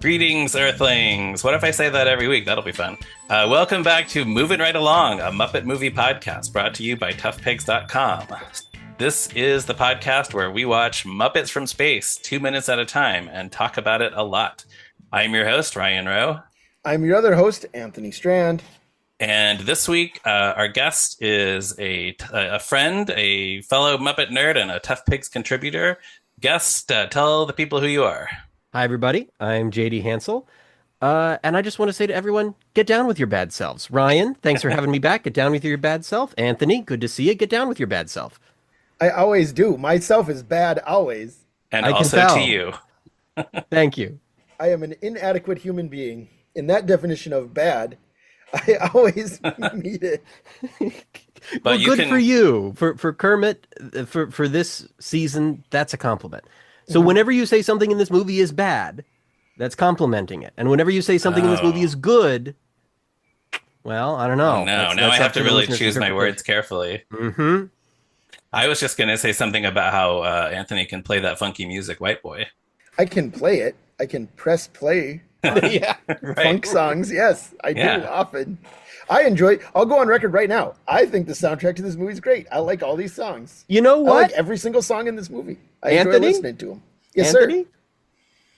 Greetings, Earthlings. What if I say that every week? That'll be fun. Welcome back to Moving Right Along, a Muppet movie podcast brought to you by toughpigs.com. This is the podcast where we watch Muppets from space 2 minutes at a time and talk about it a lot. I'm your host, Ryan Rowe. I'm your other host, Anthony Strand. And this week, our guest is a friend, a fellow Muppet nerd, and a Tough Pigs contributor. Guest, tell the people who you are. Hi, everybody. I'm JD Hansel. And I just want to say to everyone, get down with your bad selves. Ryan, thanks for having me back. Get down with your bad self. Anthony, good to see you. Get down with your bad self. I always do. Myself is bad always. And I also can tell. to you. Thank you. I am an inadequate human being. In that definition of bad, I always meet it. But Well, you good can... for you. For Kermit, for this season, that's a compliment. So whenever you say something in this movie is bad, that's complimenting it. And whenever you say something in this movie is good, well, I don't know. Oh, no, That's now I up have to the really listener's choose my interpretation. words carefully. Mm-hmm. I was just going to say something about how Anthony can play that funky music, White Boy. I can play it. I can press play on Yeah. Right. funk songs. Yes, I do Yeah. often. I'll go on record right now. I think the soundtrack to this movie is great. I like all these songs. You know I what? like every single song in this movie. I enjoy Anthony? listening to them. Yes, Anthony? sir.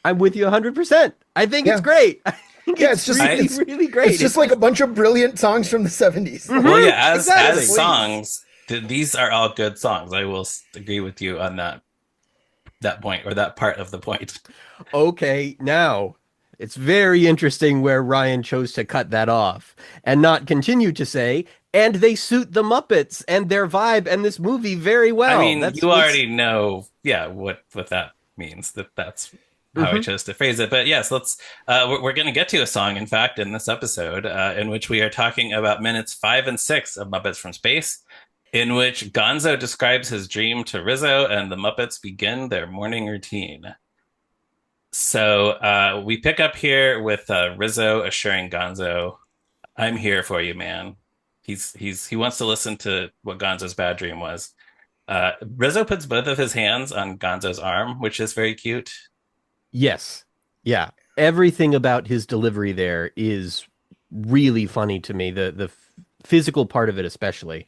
I'm with you 100%. I think it's Yeah. great. I think Yeah, it's it's just really, it's, really great. It's just like a bunch of brilliant songs from the 70s. Well, yeah, as exactly. songs, these are all good songs. I will agree with you on that point, or that part of the point. Okay, now it's very interesting where Ryan chose to cut that off and not continue to say, and they suit the Muppets and their vibe and this movie very well. I mean, That's you what's- already know, yeah, what that means. That's how I chose to phrase it. But yes, we're going to get to a song, in fact, in this episode, in which we are talking about minutes 5 and 6 of Muppets from Space, in which Gonzo describes his dream to Rizzo and the Muppets begin their morning routine. So we pick up here with Rizzo assuring Gonzo, "I'm here for you, man." He wants to listen to what Gonzo's bad dream was. Rizzo puts both of his hands on Gonzo's arm, which is very cute. Yes. Yeah. Everything about his delivery there is really funny to me. The physical part of it especially.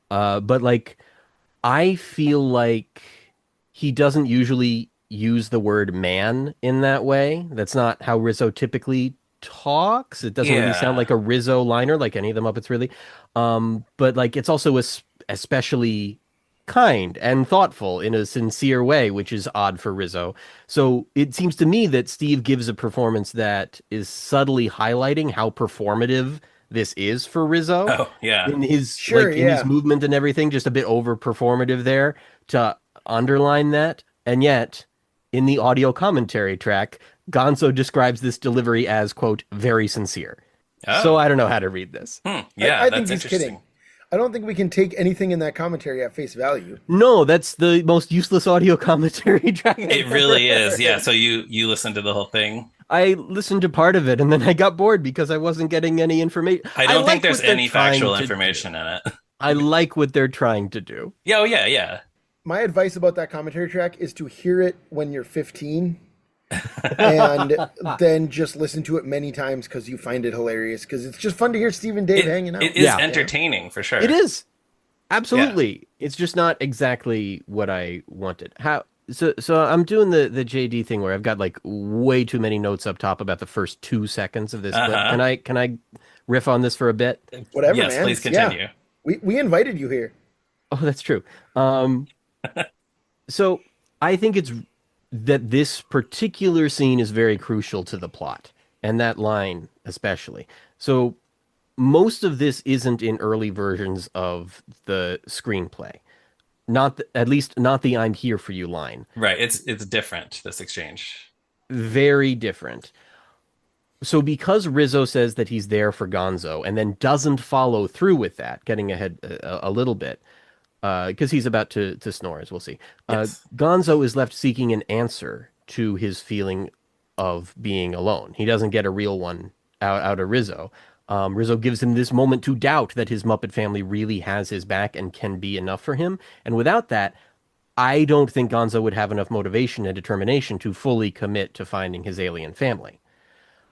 But like, I feel like he doesn't usually use the word man in that way. That's not how Rizzo typically talks. It doesn't really sound like a Rizzo liner, like any of the Muppets really. But like, it's also especially kind and thoughtful in a sincere way, which is odd for Rizzo. So it seems to me that Steve gives a performance that is subtly highlighting how performative this is for Rizzo. Oh, yeah. In his Sure, in his yeah. movement and everything, just a bit over performative there to underline that. And yet, in the audio commentary track, Gonzo describes this delivery as, quote, very sincere. Oh. So I don't know how to read this. Yeah, I that's think he's interesting. kidding. I don't think we can take anything in that commentary at face value. No, that's the most useless audio commentary track. It really is. Yeah, so you listen to the whole thing. I listened to part of it and then I got bored because I wasn't getting any information. I don't like think there's what they're any trying factual to information do. in it. I like what they're trying to do. Yeah, oh yeah, yeah. My advice about that commentary track is to hear it when you're 15 and then just listen to it many times because you find it hilarious, because it's just fun to hear Steve and Dave hanging out. It is Yeah. entertaining for sure. It is. Absolutely. It's just not exactly what I wanted. So I'm doing the JD thing where I've got like way too many notes up top about the first 2 seconds of this clip. Can I riff on this for a bit? Whatever, Yes, man. please Yeah. continue. We invited you here. Oh, that's true. So I think it's that this particular scene is very crucial to the plot, and that line especially. So most of this isn't in early versions of the screenplay. At least not the "I'm here for you" line. Right, it's different, this exchange. Very different. So because Rizzo says that he's there for Gonzo and then doesn't follow through with that, getting ahead a little bit, because he's about to snore, as we'll see. Yes. Gonzo is left seeking an answer to his feeling of being alone. He doesn't get a real one out of Rizzo. Rizzo gives him this moment to doubt that his Muppet family really has his back and can be enough for him. And without that, I don't think Gonzo would have enough motivation and determination to fully commit to finding his alien family.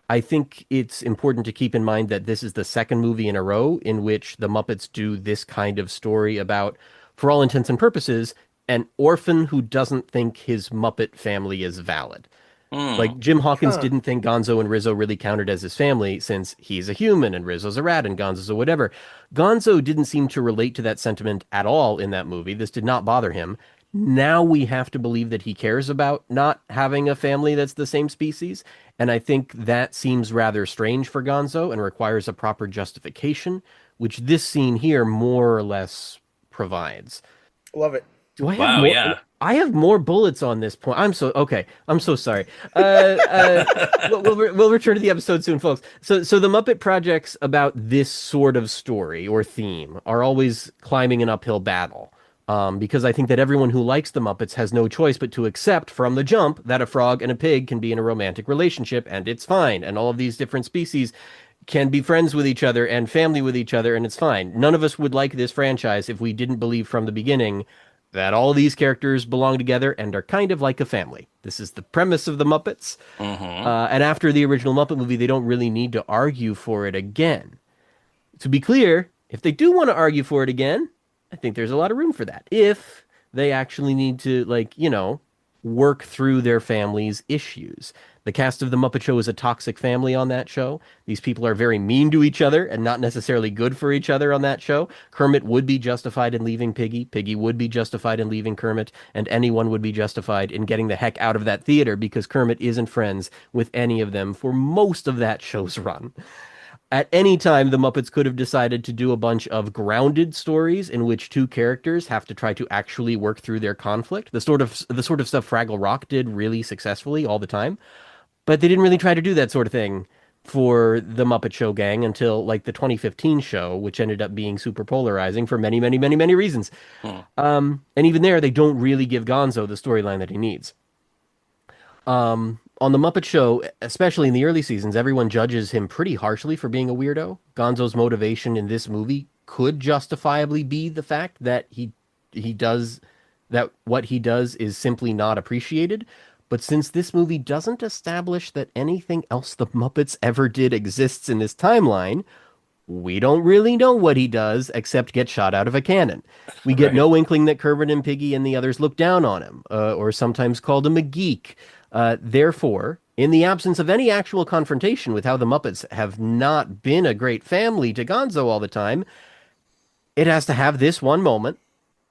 I think it's important to keep in mind that this is the second movie in a row in which the Muppets do this kind of story about, for all intents and purposes, an orphan who doesn't think his Muppet family is valid. Hmm. Like Jim Hawkins Huh. didn't think Gonzo and Rizzo really counted as his family since he's a human and Rizzo's a rat and Gonzo's a whatever. Gonzo didn't seem to relate to that sentiment at all in that movie. This did not bother him. Now we have to believe that he cares about not having a family that's the same species. And I think that seems rather strange for Gonzo and requires a proper justification, which this scene here more or less provides. Love it. Do I have Wow. more? Yeah. I have more bullets on this point. I'm so okay. I'm so sorry. We'll return to the episode soon, folks. So the Muppet projects about this sort of story or theme are always climbing an uphill battle. Because I think that everyone who likes the Muppets has no choice but to accept from the jump that a frog and a pig can be in a romantic relationship and it's fine, and all of these different species can be friends with each other and family with each other, and it's fine. None of us would like this franchise if we didn't believe from the beginning that all these characters belong together and are kind of like a family. This is the premise of the Muppets. Hmm. And after the original Muppet movie, they don't really need to argue for it again. To be clear, if they do want to argue for it again, I think there's a lot of room for that. If they actually need to, like, work through their family's issues. The cast of The Muppet Show is a toxic family on that show. These people are very mean to each other and not necessarily good for each other on that show. Kermit would be justified in leaving Piggy. Piggy would be justified in leaving Kermit. And anyone would be justified in getting the heck out of that theater because Kermit isn't friends with any of them for most of that show's run. At any time, the Muppets could have decided to do a bunch of grounded stories in which two characters have to try to actually work through their conflict. The sort of stuff Fraggle Rock did really successfully all the time, but they didn't really try to do that sort of thing for the Muppet Show gang until like the 2015 show, which ended up being super polarizing for many, many, many, many reasons. Hmm. And even there, they don't really give Gonzo the storyline that he needs. On the Muppet Show, especially in the early seasons, everyone judges him pretty harshly for being a weirdo. Gonzo's motivation in this movie could justifiably be the fact that he does that what he does is simply not appreciated. But since this movie doesn't establish that anything else the Muppets ever did exists in this timeline, we don't really know what he does except get shot out of a cannon. We get Right. no inkling that Kermit and Piggy and the others look down on him, or sometimes called him a geek. Therefore, in the absence of any actual confrontation with how the Muppets have not been a great family to Gonzo all the time, it has to have this one moment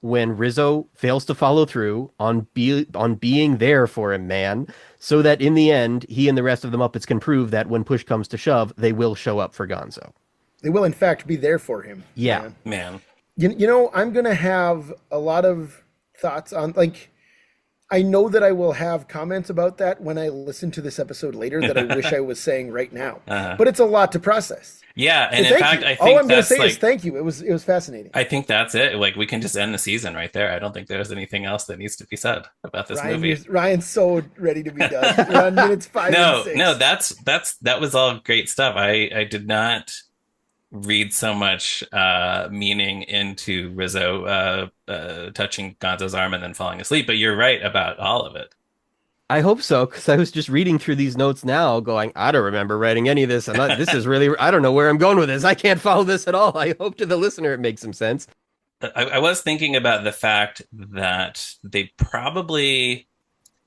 when Rizzo fails to follow through on being there for him, man, so that in the end, he and the rest of the Muppets can prove that when push comes to shove, they will show up for Gonzo. They will, in fact, be there for him, Yeah. man. Man. I'm going to have a lot of thoughts on, like, I know that I will have comments about that when I listen to this episode later that I wish I was saying right now. Uh-huh. But it's a lot to process. Yeah, So and in thank fact, you. I All think I'm going to that's say is like thank you. It was fascinating. I think that's it. Like we can just end the season right there. I don't think there's anything else that needs to be said about this movie. Ryan's so ready to be done. We're on minutes 5 and No, 6. no, that was all great stuff. I did not read so much meaning into Rizzo touching Gonzo's arm and then falling asleep, but you're right about all of it. I hope so, because I was just reading through these notes now, going, I don't remember writing any of this, and this is really, I don't know where I'm going with this. I can't follow this at all. I hope to the listener it makes some sense. I was thinking about the fact that they probably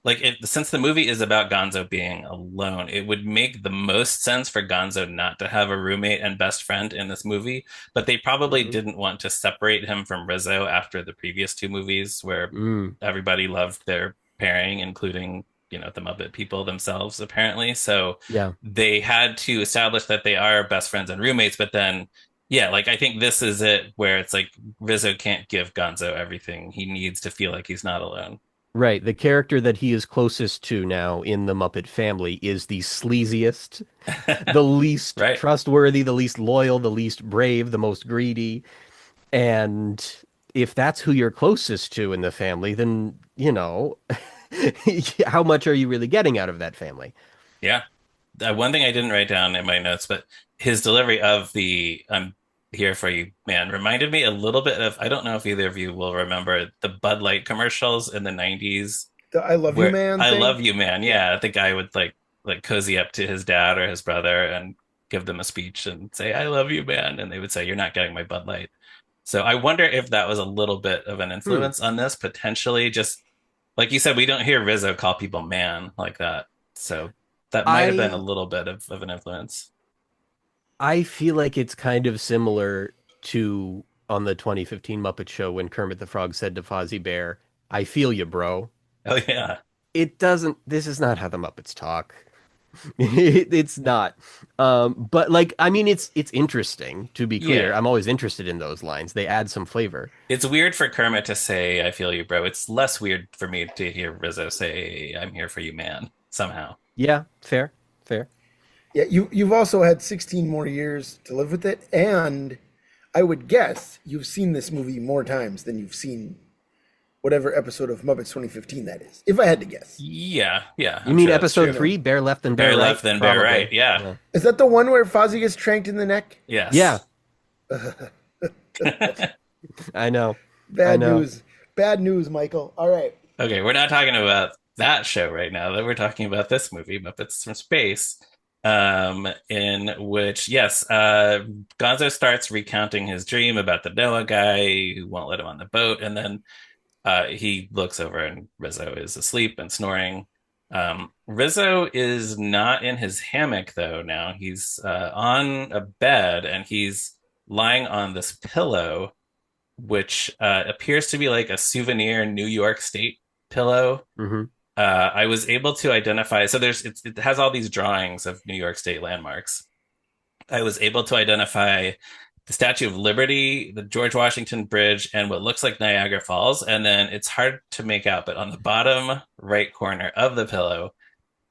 like it since the movie is about Gonzo being alone, it would make the most sense for Gonzo not to have a roommate and best friend in this movie, but they probably Mhm. didn't want to separate him from Rizzo after the previous two movies where Mm, everybody loved their pairing, including, the Muppet people themselves, apparently. So yeah. they had to establish that they are best friends and roommates, but then yeah, like I think this is it where it's like Rizzo can't give Gonzo everything he needs to feel like he's not alone. Right. The character that he is closest to now in the Muppet family is the sleaziest, the least Right. trustworthy, the least loyal, the least brave, the most greedy. And if that's who you're closest to in the family, then, how much are you really getting out of that family? Yeah. One thing I didn't write down in my notes, but his delivery of the "I'm here for you, man" reminded me a little bit of, I don't know if either of you will remember the Bud Light commercials in the 90s The I love you, where man "I thing. love you, man." Yeah. Yeah, the guy would like like cozy up to his dad or his brother and give them a speech and say, "I love you, man," and they would say, "You're not getting my Bud Light." So I wonder if that was a little bit of an Hmm. influence on this, potentially. Just like you said, we don't hear Rizzo call people man like that. So that might have been a I little bit of an influence. I feel like it's kind of similar to on the 2015 Muppet Show when Kermit the Frog said to Fozzie Bear, "I feel you, bro." Oh yeah. It doesn't. This is not how the Muppets talk. It's not. But like, I mean, it's interesting to be clear. Yeah. I'm always interested in those lines. They add some flavor. It's weird for Kermit to say, "I feel you, bro." It's less weird for me to hear Rizzo say, "I'm here for you, man," somehow. Yeah, fair, fair. Yeah, you've also had 16 more years to live with it, and I would guess you've seen this movie more times than you've seen whatever episode of Muppets 2015 that is. If I had to guess, Yeah, yeah, You I'm mean sure that's episode true. you know, three, Bear Left and Bear Bear Right? left, then bear right. Probably. Yeah. Yeah. is that the one where Fozzie gets tranked in the neck? Yeah, Yes. I know. I Bad know. news. Bad news, Michael. All right. Okay, we're not talking about that show right now. That we're talking about this movie, Muppets from Space, in which, yes, Gonzo starts recounting his dream about the Noah guy who won't let him on the boat, and then he looks over and Rizzo is asleep and snoring. Rizzo is not in his hammock though. Now he's on a bed and he's lying on this pillow, which appears to be like a souvenir New York State pillow. Hmm. I was able to identify. So it has all these drawings of New York State landmarks. I was able to identify the Statue of Liberty, the George Washington Bridge, and what looks like Niagara Falls. And then it's hard to make out, but on the bottom right corner of the pillow,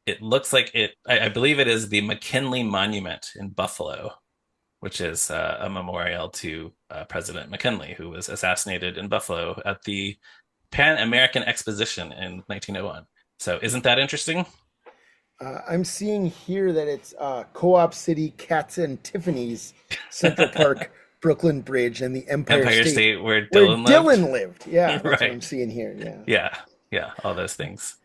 it looks like I believe it is the McKinley Monument in Buffalo, which is a memorial to President McKinley, who was assassinated in Buffalo at the Pan American Exposition in 1901. So isn't that interesting? I'm seeing here that it's Co-op City, Cats and Tiffany's, Central Park, Brooklyn Bridge, and the Empire Empire State, State, where where Dylan Dylan lived. Yeah, lived. that's what I'm Right. seeing here. Yeah. Yeah. Yeah. All those things.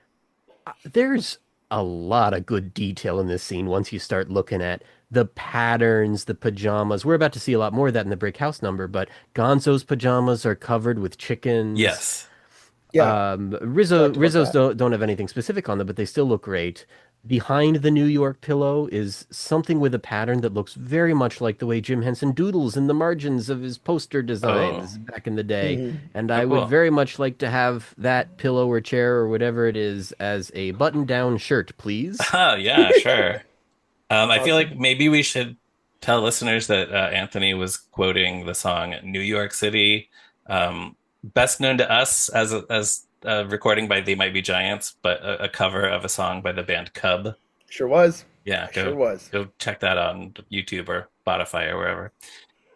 There's a lot of good detail in this scene once you start looking at the patterns, the pajamas. We're about to see a lot more of that in the Brick House number, but Gonzo's pajamas are covered with chickens. Yes. Yeah. Talked about Rizzo's that. don't have anything specific on them, but they still look great. Behind the New York pillow is something with a pattern that looks very much like the way Jim Henson doodles in the margins of his poster Oh, designs back in the day. Mhm. And oh, I would cool. very much like to have that pillow or chair or whatever it is as a button-down shirt, please. Oh, yeah, sure. I feel like Awesome. maybe we should tell listeners that Anthony was quoting the song New York City, best known to us as a recording by They Might Be Giants, but a cover of a song by the band Cub. Sure was. Yeah, Sure was. go check that out on YouTube or Spotify or wherever.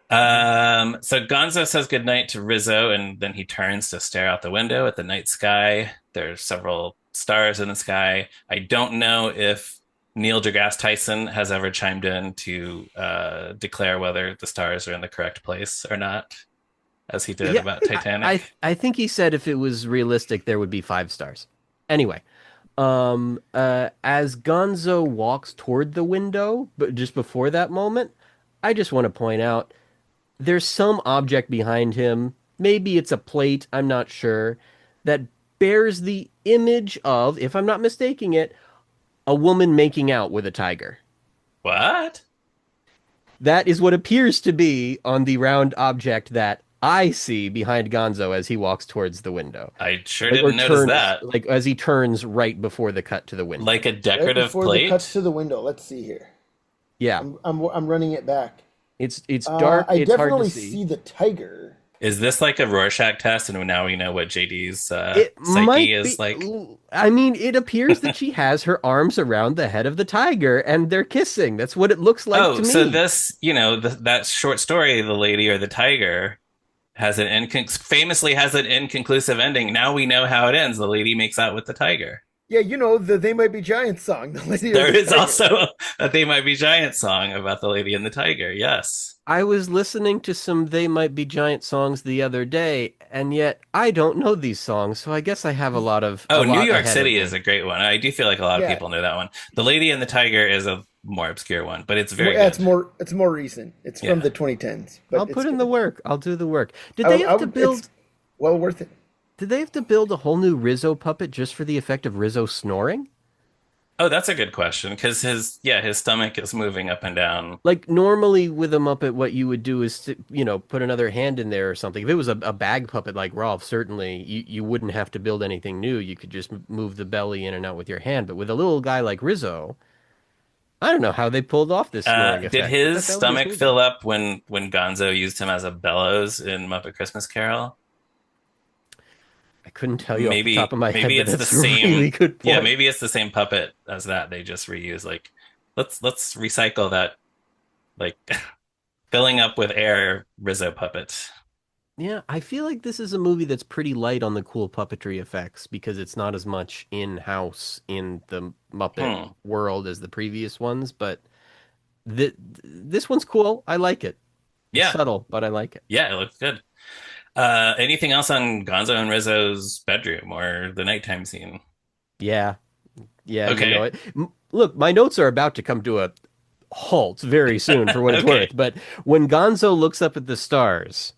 Mhm. So Gonzo says goodnight to Rizzo, and then he turns to stare out the window at the night sky. There's several stars in the sky. I don't know if Neil deGrasse Tyson has ever chimed in to declare whether the stars are in the correct place or not, as he did Yeah, about I, I Titanic. I think he said if it was realistic, there would be 5 stars. Anyway, as Gonzo walks toward the window, but just before that moment, I just want to point out there's some object behind him. Maybe it's a plate, I'm not sure, that bears the image of, if I'm not mistaking it, a woman making out with a tiger. What? That is what appears to be on the round object that I see behind Gonzo as he walks towards the window. I sure Like or didn't notice turns that. like as he turns right before the cut to the window. Like a Right decorative before the cuts plate? to the window. Let's see here. Yeah. I'm running it back. It's dark, I it's hard to definitely see. see the tiger. Is this like a Rorschach test? And now we know what JD's It psyche might is be like. I mean, it appears that she has her arms around the head of the tiger and they're kissing. That's what it looks like Oh, to so me. this, that short story, The Lady or the Tiger, has famously has an inconclusive ending. Now we know how it ends. The lady makes out with the tiger. Yeah, you know the "They Might Be Giants" song, "The Lady and There the is Tiger." also a They Might Be Giant song about the Lady and the Tiger. Yes. I was listening to some They Might Be Giant songs the other day, and yet I don't know these songs, so I guess I have a Oh, New lot York ahead of City is me. a great one. I do feel like a lot of Yeah, people know that one. The Lady and the Tiger is a more obscure one, but it's very yeah, good. it's more recent. It's from Yeah. the 2010s, but I'll it's put in the good. work. I'll do the work. Did they have to It's build well worth it. did they have to build a whole new Rizzo puppet just for the effect of Rizzo snoring? Oh, that's a good question because his stomach is moving up and down. Like normally with a Muppet, what you would do is, put another hand in there or something. If it was a bag puppet like Rolf, certainly you wouldn't have to build anything new. You could just move the belly in and out with your hand. But with a little guy like Rizzo, I don't know how they pulled off this snoring Did effect, but his that would just stomach move him. fill up when Gonzo used him as a bellows in Muppet Christmas Carol? I couldn't tell you off the top Maybe of my head, maybe but it's the that's a really same. good Yeah, point. maybe it's the same puppet as that. They just reuse like let's recycle that like filling up with air Rizzo puppet. Yeah, I feel like this is a movie that's pretty light on the cool puppetry effects because it's not as much in-house in the Muppet Hmm. world as the previous ones, but this one's cool. I like it. It's Yeah. subtle, but I like it. Yeah, it looks good. Anything else on Gonzo and Rizzo's bedroom or the nighttime scene? Yeah, yeah, you know Okay. it. Look, my notes are about to come to a halt very soon for what it's Okay. worth, but when Gonzo looks up at the stars,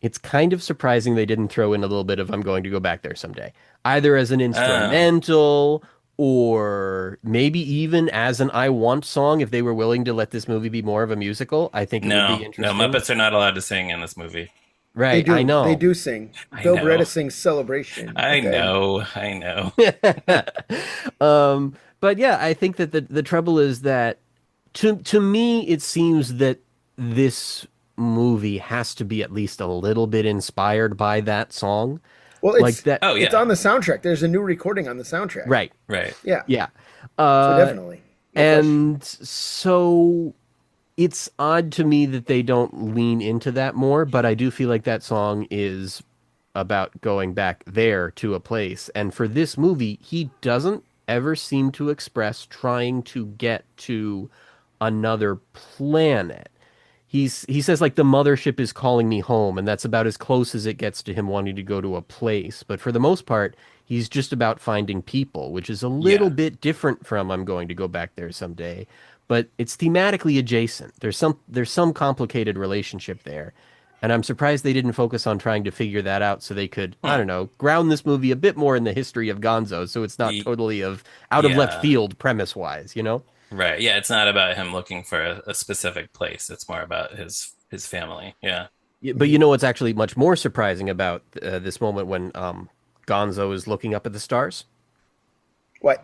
it's kind of surprising they didn't throw in a little bit of "I'm going to go back there someday," either as an Oh. instrumental or maybe even as an "I Want" song if they were willing to let this movie be more of a musical. I think it would be No, no, interesting. Muppets are not alled to sing in this movie. Right, I They know. do sing. I Bill know. Beretta sings "Celebration" I at the end. know. I know. But yeah, I think that the trouble is that to me it seems that this movie has to be at least a little bit inspired by that song. Well, Like that, Oh it's yeah. on the soundtrack. There's a new recording on the soundtrack. right. Right. Yeah, Yeah. so Uh definitely, no question. and so it's odd to me that they don't lean into that more, but I do feel like that song is about going back there to a place. And for this movie, he doesn't ever seem to express trying to get to another planet. He says like the mothership is calling me home, and that's about as close as it gets to him wanting to go to a place. But for the most part, he's just about finding people, which is a little Yeah. bit different from "I'm going to go back there someday." But it's thematically adjacent. There's some complicated relationship there. And I'm surprised they didn't focus on trying to figure that out so they could, I Hmm. don't know, ground this movie a bit more in the history of Gonzo so it's not Y- totally of out of left yeah. field premise wise, you know? Right. Yeah, it's not about him looking for a specific place. It's more about his family. Yeah. But you know what's actually much more surprising about this moment when Gonzo is looking up at the stars? What?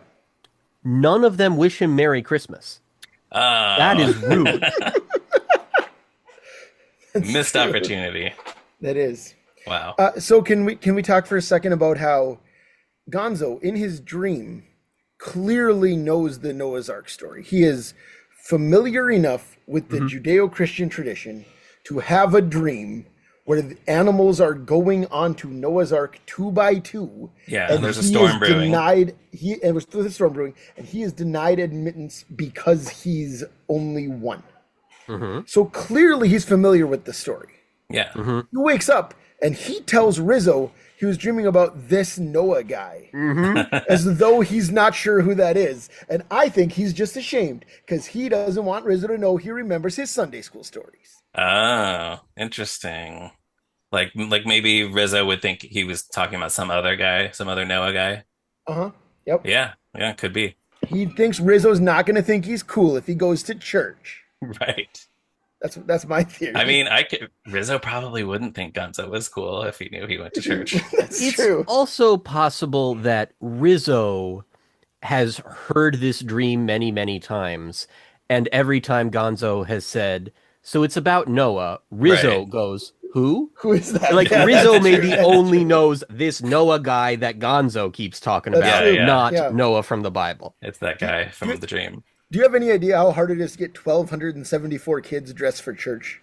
None of them wish him Merry Christmas. That Oh. is rude. That's Missed true. opportunity. That is. Wow. So can we talk for a second about how Gonzo in his dream clearly knows the Noah's Ark story. He is familiar enough with the Hmm. Judeo-Christian tradition to have a dream where the animals are going onto Noah's Ark two by two, Yeah, and there's a he is storm brewing. denied. He and with the storm brewing, and he is denied admittance because he's only one. Hmm. So clearly, he's familiar with the story. Yeah. Hmm. He wakes up and he tells Rizzo he was dreaming about this Noah guy, Hmm. as though he's not sure who that is. And I think he's just ashamed because he doesn't want Rizzo to know he remembers his Sunday school stories. Oh, interesting. Like maybe Rizzo would think he was talking about some other guy, some other Noah guy. Uh huh. Yep. Yeah, yeah, could be. He thinks Rizzo's not going to think he's cool if he goes to church. Right. That's my I theory. mean, I could Rizzo probably wouldn't think Gonzo was cool if he knew he went to church. That's It's true. also possible that Rizzo has heard this dream many, many times, and every time Gonzo has said, "So it's about Noah," Right. Rizzo goes, "Who?" Who is that? Like Yeah, Rizzo that's true. maybe That's only true. knows this Noah guy that Gonzo keeps talking That's about, Yeah, true. yeah. not Yeah. Noah from the Bible. It's that Do, guy do, from the dream. do you have any idea how hard it is to get 1,274 kids dressed for church?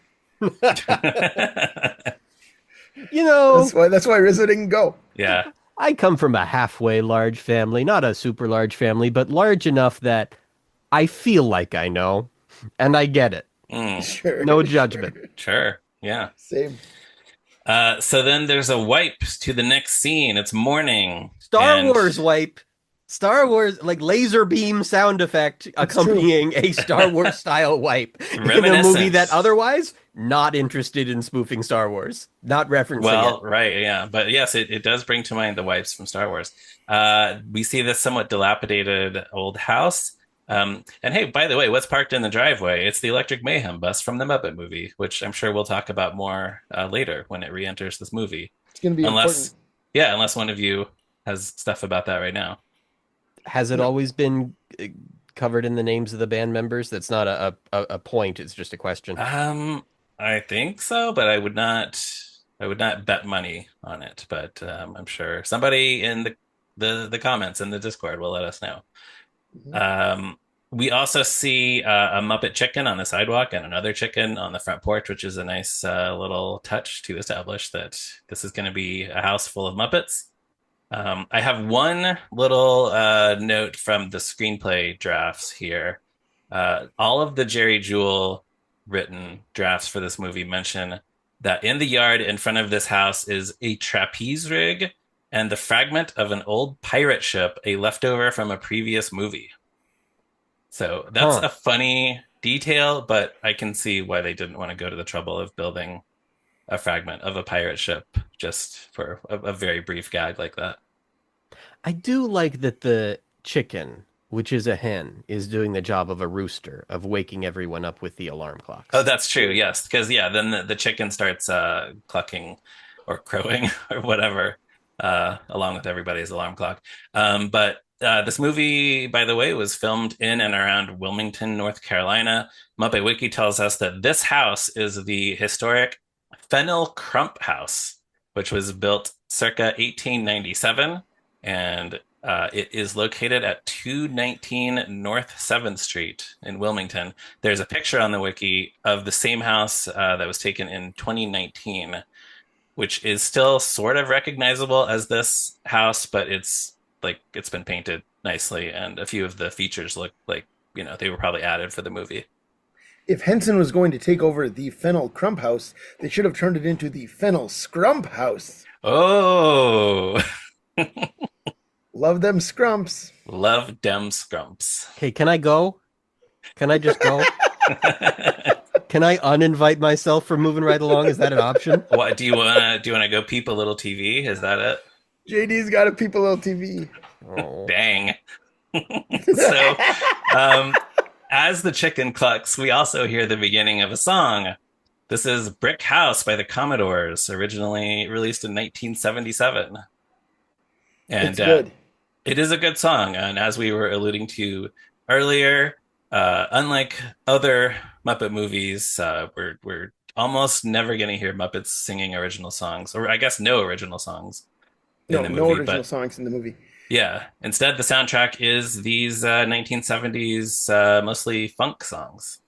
You know, That's why Rizzo didn't go. Yeah. I come from a halfway large family, not a super large family, but large enough that I feel like I know, and I get it. Mm, Sure, No sure. judgment. sure. Yeah. Same. So then there's a wipe to the next scene. It's morning, Star and Wars wipe. Star Wars, like laser beam sound effect It's true. accompanying a Star Wars style wipe in a movie that reminiscent. otherwise not interested in spoofing Star Wars, not referencing it. Well, right, yeah. But yes, it does bring to mind the wipes from Star Wars. We see this somewhat dilapidated old house. And hey, by the way, what's parked in the driveway? It's the Electric Mayhem bus from the Muppet movie, which I'm sure we'll talk about more later when it re-enters this movie. It's going to be important. Unless, yeah, unless one of you has stuff about that right now. Has it No. always been covered in the names of the band members? That's not a point, it's just a question. Um, I think so, but I would not bet money on it. But I'm sure somebody in the comments in the Discord will let us know. Mhm. Um, we also see a Muppet chicken on the sidewalk and another chicken on the front porch, which is a nice little touch to establish that this is going to be a house full of Muppets. I have one little note from the screenplay drafts here. All of the Jerry Jewell written drafts for this movie mention that in the yard in front of this house is a trapeze rig and the fragment of an old pirate ship, a leftover from a previous movie. So that's Huh. a funny detail, but I can see why they didn't want to go to the trouble of building a fragment of a pirate ship just for a very brief gag like that. I do like that the chicken, which is a hen, is doing the job of a rooster, of waking everyone up with the alarm Oh, clocks. that's true. Yes, because yeah, then the chicken starts clucking or crowing or whatever, along with everybody's alarm clock. But this movie, by the way, was filmed in and around Wilmington, North Carolina. Muppet Wiki tells us that this house is the historic Fennel Crump House, which was built circa 1897, and it is located at 219 North 7th Street in Wilmington. There's a picture on the wiki of the same house that was taken in 2019, which is still sort of recognizable as this house, but it's been painted nicely, and a few of the features look like they were probably added for the movie. If Henson was going to take over the Fennel Crump House, they should have turned it into the Fennel Scrump House. Oh, Love them scrumps. love dem scrumps. Okay, can I go? Can I just go? Can I uninvite myself from moving right along? Is that an option? What do you wanna go peep a little TV? Is that it? JD's got a People LTV. Oh. Dang. So, um, as the chicken clucks, we also hear the beginning of a song. This is Brick House by the Commodores, originally released in 1977. It's And good. it is a good song. And as we were alluding to earlier, unlike other Muppet movies, we're almost never going to hear Muppets singing original songs, or I guess no original songs in No, the no movie. original But songs in the movie. yeah, instead, the soundtrack is these 1970s mostly funk songs.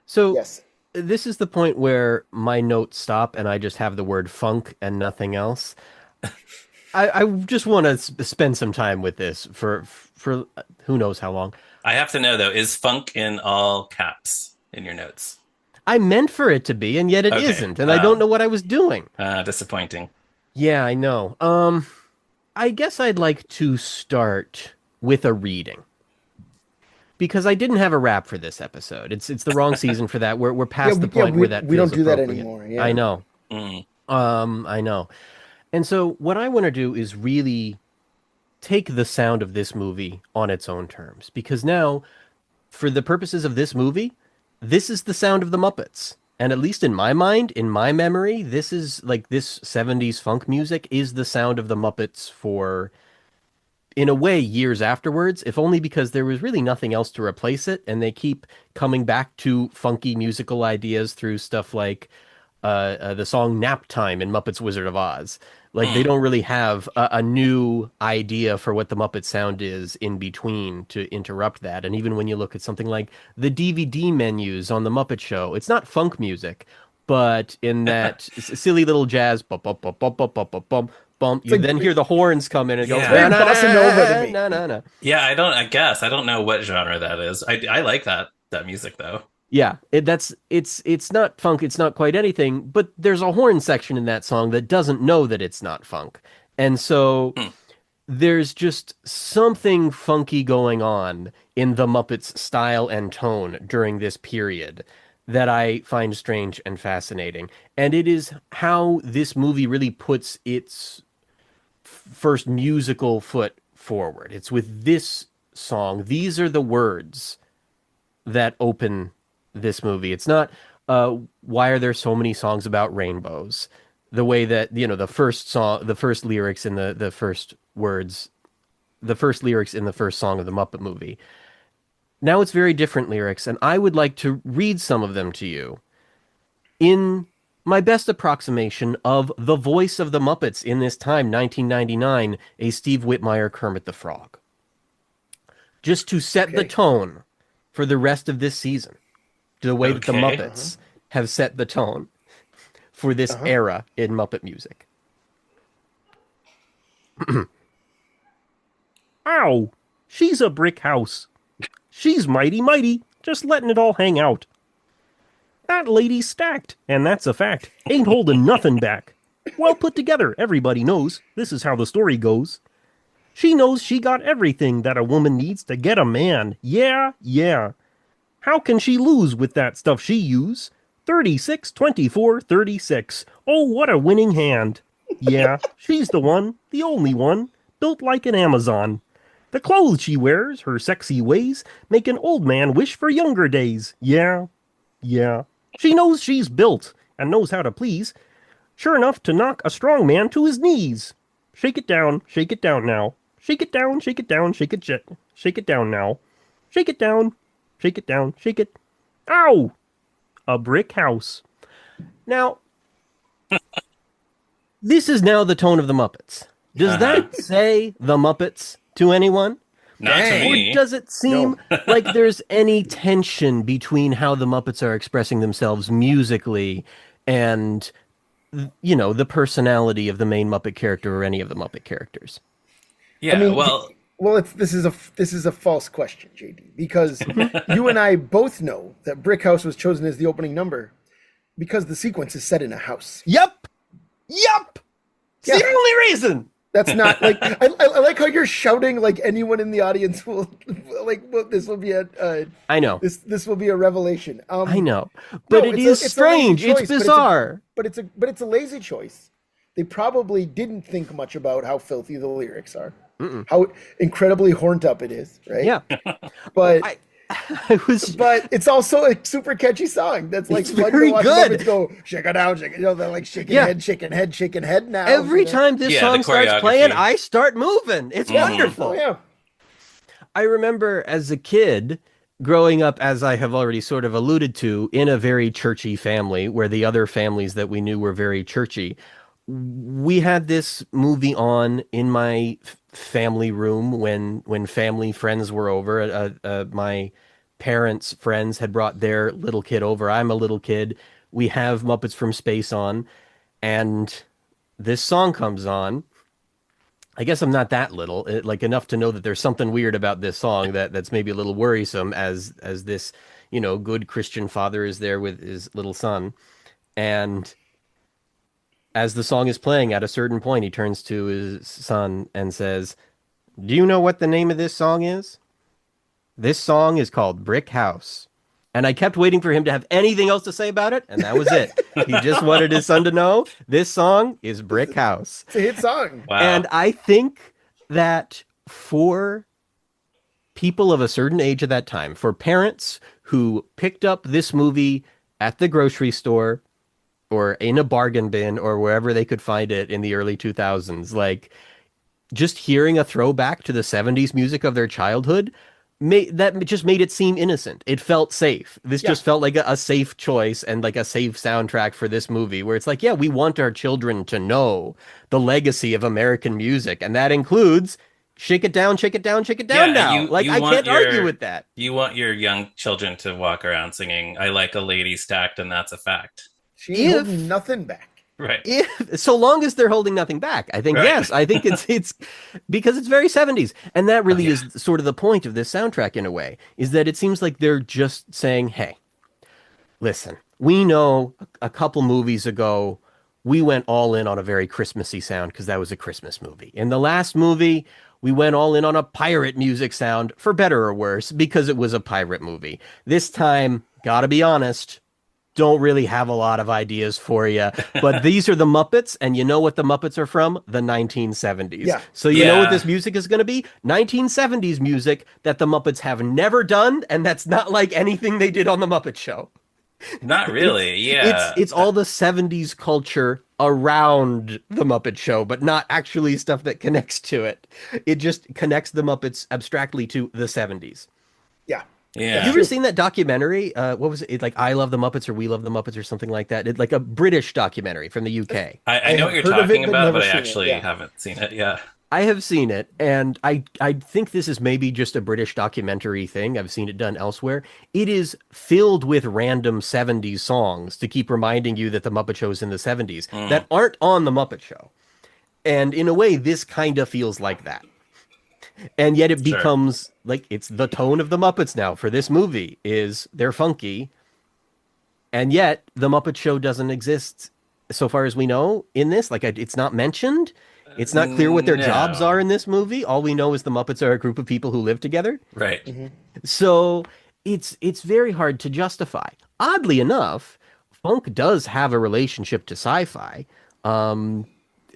So Yes. this is the point where my notes stop and I just have the word funk and nothing else. I just want to spend some time with this for who knows how long. I have to know though, is funk in all caps in your notes? I meant for it to be, and yet it Okay. isn't, and I don't know what I was doing. Disappointing. Yeah, I know. I guess I'd like to start with a reading because I didn't have a rap for this episode. It's the wrong season for that. We're Yeah, past the yeah, point where that we don't feels do that appropriate. anymore. I Yeah. know. Mm. I know. And so what I want to do is really take the sound of this movie on its own terms because now, for the purposes of this movie, this is the sound of the Muppets. And at least in my mind, in my memory, this is like this 70s funk music is the sound of the Muppets for, in a way, years afterwards, if only because there was really nothing else to replace it. And they keep coming back to funky musical ideas through stuff like the song Nap Time in Muppets Wizard of Oz. Like they Mm. don't really have a new idea for what the Muppet sound is in between to interrupt that. And even when you look at something like the DVD menus on the Muppet Show, it's not funk music, but in that silly little jazz bum bum bum bum bum bum bum bump. It's You like then hear the horns come in and it goes, Yeah. very bossa nova to me. na na na. Yeah, I guess I don't know what genre that is. I like that music though. Yeah, it's not funk, it's not quite anything, but there's a horn section in that song that doesn't know that it's not funk. And so Hmm. there's just something funky going on in the Muppets' style and tone during this period that I find strange and fascinating. And it is how this movie really puts its first musical foot forward. It's with this song. These are the words that open this movie. It's not why are there so many songs about rainbows? The way that, the first song, the first lyrics in the first words, the first lyrics in the first song of the Muppet movie. Now it's very different lyrics, and I would like to read some of them to you in my best approximation of the voice of the Muppets in this time, 1999, a Steve Whitmire Kermit the Frog. Just to set the Okay. tone for the rest of this season, the way that the Okay. Muppets have set the tone for this era in Muppet music. Ow! She's a brick house. She's mighty mighty, just letting it all hang out. That lady's stacked, and that's a fact. Ain't holding nothing back. Well put together, everybody knows. This is how the story goes. She knows she got everything that a woman needs to get a man. Yeah, yeah. How can she lose with that stuff she use? 36, 24, 36. Oh, what a winning hand. Yeah, she's the one, the only one, built like an Amazon. The clothes she wears, her sexy ways, make an old man wish for younger days. Yeah, yeah. She knows she's built and knows how to please. Sure enough to knock a strong man to his knees. Shake it down now. Shake it down, shake it down, shake it jet. Shake it down now. Shake it down, shake it down, shake it. Ow! A brick house. Now, this is now the tone of the Muppets. Does that say the Muppets to anyone? Not to Dang. Or me. does it seem like there's any tension between how the Muppets are expressing themselves musically and, the personality of the main Muppet character or any of the Muppet characters? Yeah, I mean, well, this is a false question, JD, because you and I both know that Brick House was chosen as the opening number because the sequence is set in a house. Yep! It's Yeah. the only reason! That's not like I like how you're shouting like anyone in the audience will this will be I know. this will be a revelation. I know. But No, it it's is a lazy strange. choice, It's bizarre. but it's a lazy choice. They probably didn't think much about how filthy the lyrics are, how incredibly horned up it is, right? Yeah. But I was. but it's also a super catchy song. That's like It's fun very to watch good. Muppets go shake it down, shake it. They're like shaking Yeah. head, shaking head, shaking head. Now Every time this Yeah, song the starts choreography. playing, I start moving. It's wonderful. Oh yeah. I remember as a kid growing up, as I have already sort of alluded to, in a very churchy family where the other families that we knew were very churchy. We had this movie on in my family room when family friends were over. My parents' friends had brought their little kid over. I'm a little kid. We have Muppets from Space on, and this song comes on. I guess I'm not that little, like enough to know that there's something weird about this song that's maybe a little worrisome as this, good Christian father is there with his little son. And as the song is playing, at a certain point, he turns to his son and says, "Do you know what the name of this song is? This song is called Brick House." And I kept waiting for him to have anything else to say about it, and that was it. He just wanted his son to know this song is Brick House. It's a hit song. wow. And I think that for people of a certain age at that time, for parents who picked up this movie at the grocery store or in a bargain bin or wherever they could find it in the early 2000s, like just hearing a throwback to the 70s music of their childhood, that just made it seem innocent. It felt safe. This just felt like a safe choice and like a safe soundtrack for this movie where it's like, yeah, we want our children to know the legacy of American music. And that includes shake it down, shake it down, shake it down Yeah, now. you I want can't argue with that. You want your young children to walk around singing, "I like a lady stacked, and that's a fact." She ain't If- holding nothing back. Right. If so long as they're holding nothing back, I think Right. yes. I think it's because it's very 70s. And that Oh really yeah. is sort of the point of this soundtrack in a way, is that it seems like they're just saying, "Hey, listen, we know a couple movies ago we went all in on a very Christmassy sound because that was a Christmas movie. In the last movie, we went all in on a pirate music sound, for better or worse, because it was a pirate movie. This time, gotta be honest, don't really have a lot of ideas for you, but these are the Muppets, and you know what the Muppets are from? The 1970s. Yeah. So you know what Yeah. this music is going to be? 1970s music that the Muppets have never done, and that's not like anything they did on the Muppet Show. Not It's really. it's Yeah. it's all the 70s culture around the Muppet Show, but not actually stuff that connects to it. It just connects the Muppets abstractly to the 70s. Yeah. Have That's you Yeah. ever true. seen that documentary? What was it? Like I Love the Muppets or We Love the Muppets or something like that. It's like a British documentary from the UK. I I know what have you're heard of talking it, but about, never but I seen it. actually Yeah. haven't seen it. Yeah. I have seen it, and I think this is maybe just a British documentary thing. I've seen it done elsewhere. It is filled with random 70s songs to keep reminding you that the Muppet Show is in the 70s Mm, that aren't on the Muppet Show. And in a way, this kind of feels like that. And yet it sure. becomes like it's the tone of the Muppets now for this movie is they're funky, and yet the Muppet Show doesn't exist so far as we know in this. Like it's not mentioned. It's not clear what their jobs are No. in this movie. All we know is the Muppets are a group of people who live together. Right. So it's very hard to justify. Oddly enough, funk does have a relationship to sci-fi. Um,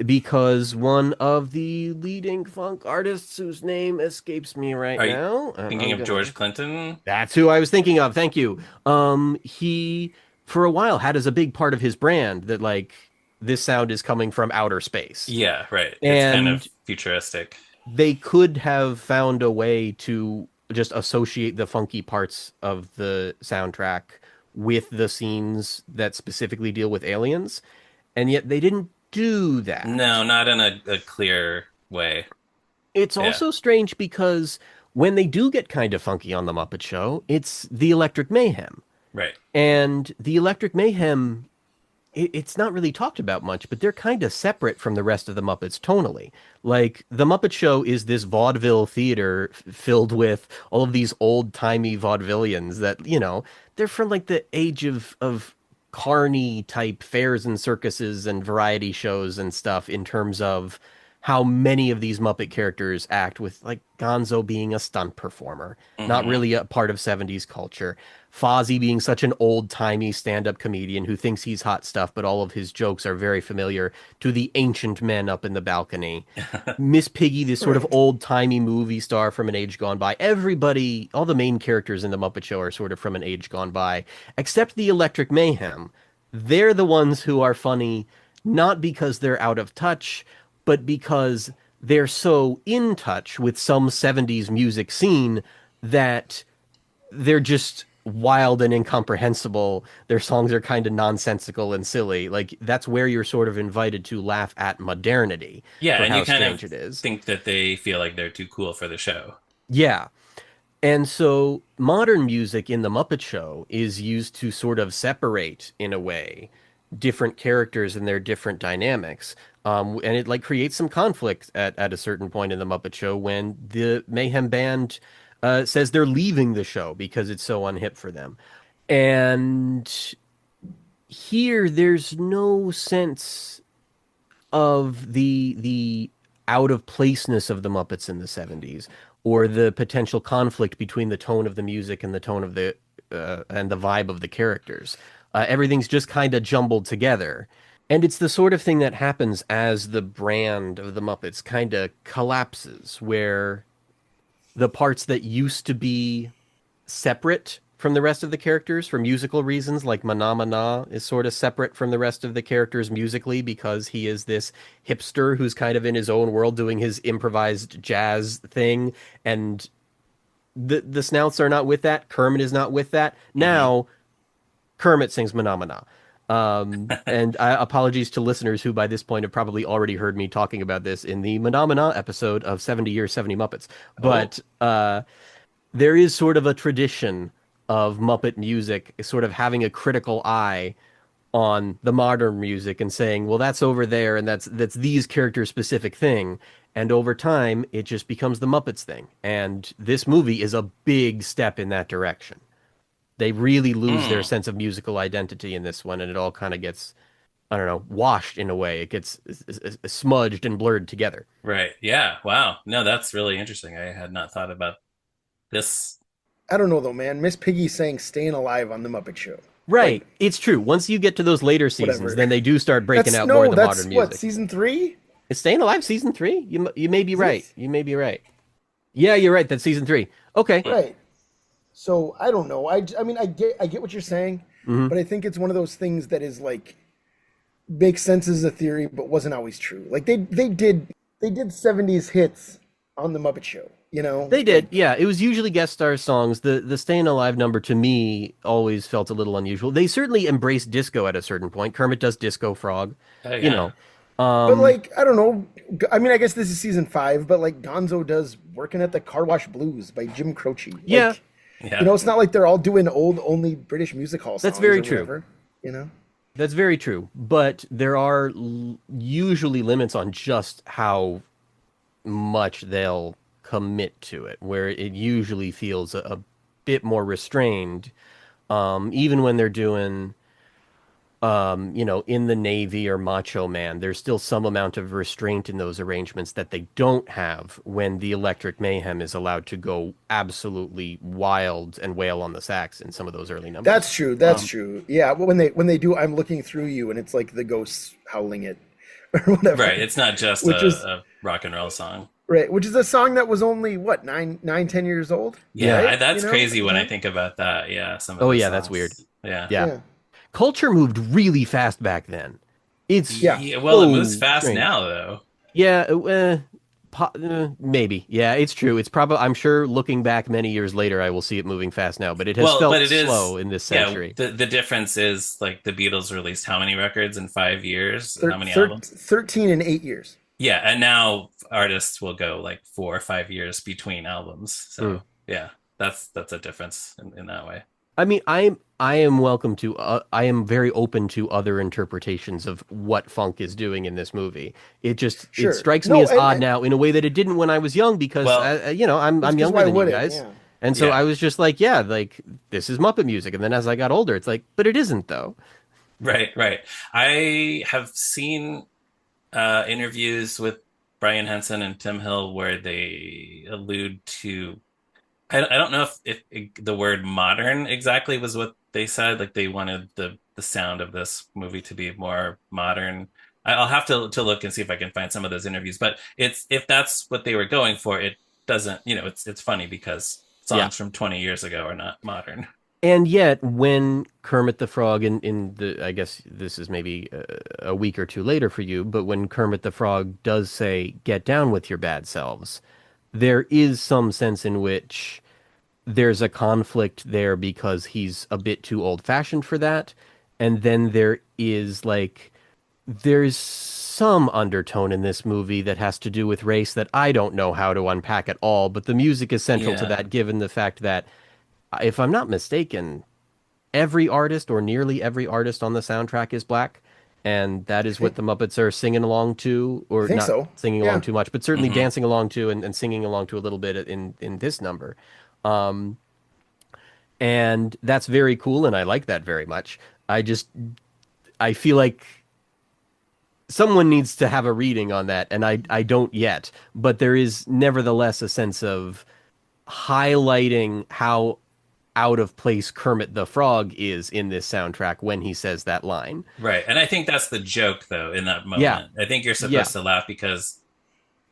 because one of the leading funk artists whose name escapes me right Are you now, and thinking I'm of gonna George Clinton? that's who I was thinking of. Thank you. He for a while had as a big part of his brand that like this sound is coming from outer space. Yeah, right. It's kind of And futuristic. they could have found a way to just associate the funky parts of the soundtrack with the scenes that specifically deal with aliens, and yet they didn't do that. No, not in a clear way. It's Yeah, also strange because when they do get kind of funky on the Muppet Show, it's the Electric Mayhem. right. And the Electric Mayhem, it's not really talked about much, but they're kind of separate from the rest of the Muppets tonally. Like, the Muppet Show is this vaudeville theater filled with all of these old-timey vaudevillians that, they're from like the age of carny type fairs and circuses and variety shows and stuff in terms of how many of these Muppet characters act with like Gonzo being a stunt performer, not Hmm. really a part of 70s culture. Fozzie being such an old-timey stand-up comedian who thinks he's hot stuff, but all of his jokes are very familiar to the ancient men up in the balcony. Miss Piggy, this sort of Right. old-timey movie star from an age gone by. Everybody, all the main characters in the Muppet Show are sort of from an age gone by, except the Electric Mayhem. They're the ones who are funny, not because they're out of touch, but because they're so in touch with some 70s music scene that they're just wild and incomprehensible. Their songs are kind of nonsensical and silly. Like that's where you're sort of invited to laugh at modernity Yeah, for and you how kind of strange it is. think that they feel like they're too cool for the show. Yeah. And so modern music in the Muppet Show is used to sort of separate, in a way, different characters and their different dynamics. And it like creates some conflict at a certain point in the Muppet Show when the Mayhem Band says they're leaving the show because it's so unhip for them. And here there's no sense of the out of placeness of the Muppets in the 70s or the potential conflict between the tone of the music and the tone of the and the vibe of the characters. Everything's just kind of jumbled together. And it's the sort of thing that happens as the brand of the Muppets kind of collapses, where the parts that used to be separate from the rest of the characters for musical reasons, like Mana Mana is sort of separate from the rest of the characters musically because he is this hipster who's kind of in his own world doing his improvised jazz thing, and the Snouts are not with that. Kermit is not with that. Hmm. Now Kermit sings Mana Mana. And apologies to listeners who by this point have probably already heard me talking about this in the Mana Mana episode of 70 Years, 70 Muppets. Oh, But there is sort of a tradition of Muppet music sort of having a critical eye on the modern music and saying, well, that's over there and that's these character specific thing. And over time, it just becomes the Muppets thing. And this movie is a big step in that direction. They really lose their Mm, sense of musical identity in this one, and it all kind of gets, I don't know, washed in a way. It gets smudged and blurred together. right. Yeah. Wow. No, that's really interesting. I had not thought about this. I don't know though, man. Miss Piggy sang "Staying Alive" on the Muppet Show. Like Right. It's true. Once you get to those later seasons, whatever. then they do start breaking That's out more of no. the That's modern what music. season 3. It's Staying Alive season 3? You may be Is right. it? You may be right. Yeah, you're right. That's season 3. Okay. Right. So I don't know. I mean I get what you're saying, Hmm. but I think it's one of those things that is like makes sense as a theory, but wasn't always true. Like they did 70s hits on the Muppet Show. You know, They did. like Yeah, it was usually guest star songs. The Staying Alive number to me always felt a little unusual. They certainly embraced disco at a certain point. Kermit does Disco Frog, Oh, you yeah. know. but Um like I don't know. I mean I guess this is season 5, but like Gonzo does "Working at the Car Wash Blues" by Jim Croce. yeah, Like Yeah. it's not like they're all doing old only British music hall that's songs very or true. whatever. You know. That's very true. But there are usually limits on just how much they'll commit to it, where it usually feels a bit more restrained, even when they're doing, in the Navy or Macho Man, there's still some amount of restraint in those arrangements that they don't have when the Electric Mayhem is allowed to go absolutely wild and wail on the sax in some of those early numbers. That's true. That's true. Yeah, well, when they do "I'm Looking Through You" and it's like the ghosts howling it or Right. whatever, It's not just which is a rock and roll song. right, which is a song that was only what 10 years old, Yeah. Yeah. right? That's At crazy the when I time. think about that. Yeah. Some of Oh the yeah, that's weird. songs. Yeah. Yeah. Yeah, Culture moved really fast back then. It's yeah. Yeah. Well, it moves so fast strange. now, though. Yeah, maybe. Yeah, it's true. It's probably, I'm sure looking back many years later, I will see it moving fast now, but it has Well, but felt it is, slow in this yeah, century. the difference is like the Beatles released how many records in 5 years? How many Thir albums? 13 and 8 years. Yeah, and now artists will go like 4 or 5 years between albums. Hmm. So yeah, that's a difference in that way. I mean, I am very open to other interpretations of what funk is doing in this movie. It Sure. strikes me No, as odd now in a way that it didn't when I was young because Well, I'm because younger why than you would it? guys. Yeah. And so yeah, I was just like, yeah, like this is Muppet music. And then as I got older, it's like, but it isn't though. right, right. I have seen interviews with Brian Henson and Tim Hill where they allude to I don't know if the word modern exactly was what they said. Like they wanted the sound of this movie to be more modern. I'll have to look and see if I can find some of those interviews. But it's if that's what they were going for, it doesn't. It's funny because Yeah. songs from 20 years ago are not modern. And yet, when Kermit the Frog in the, I guess this is maybe a week or two later for you, but when Kermit the Frog does say, "Get down with your bad selves," there is some sense in which there's a conflict there because he's a bit too old-fashioned for that. And then there's some undertone in this movie that has to do with race that I don't know how to unpack at all, but the music is central to Yeah, that, given the fact that, if I'm not mistaken, every artist or nearly every artist on the soundtrack is black, and that is what the Muppets are singing along to, I or think not so. singing along Yeah. too much, but certainly hmm dancing along to and singing along to a little bit in this number. Um, and that's very cool, and I like that very much. I feel like someone needs to have a reading on that, and I don't yet, but there is nevertheless a sense of highlighting how out of place Kermit the Frog is in this soundtrack when he says that line. right. And I think that's the joke though in that Yeah, moment. I think you're yeah, supposed to laugh because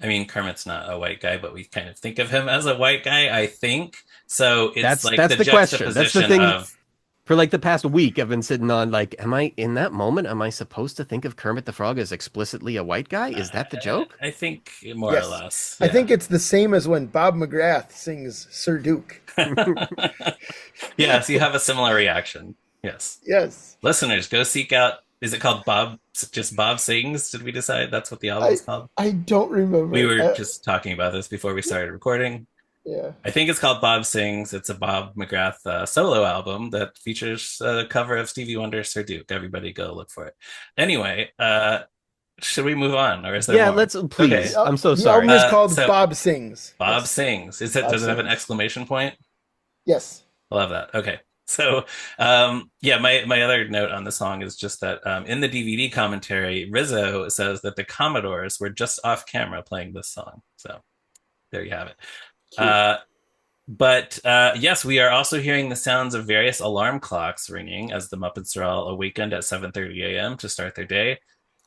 I mean, Kermit's not a white guy, but we kind of think of him as a white guy, I think. So it's like that's the the question. That's the juxtaposition thing. of, For like the past week, I've been sitting on like, am I in that moment? Am I supposed to think of Kermit the Frog as explicitly a white guy? Is that the joke? I think more or Yes. less. I Yeah. think it's the same as when Bob McGrath sings Sir Duke. Yes, you have a similar reaction. Yes. Yes. Listeners, go seek out, is it called just Bob Sings? Did we decide that's what the I album's called? I don't We remember. were just talking about this before we started recording. Yeah. I think it's called Bob Sings. It's a Bob McGrath solo album that features a cover of Stevie Wonder's Sir Duke. Everybody go look for it. Anyway, should we move on, or is there Yeah, more? let's Okay. please. I'm so The album sorry. is called So Bob Sings. Bob Yes. Sings. Is it? Bob Does it have an Sings. exclamation point? Yes. I love that. Okay. So, yeah, my other note on the song is just that in the DVD commentary, Rizzo says that the Commodores were just off camera playing this song. So there you have it. Cute. But yes, we are also hearing the sounds of various alarm clocks ringing as the Muppets are all awakened at 7:30 a.m. to start their day.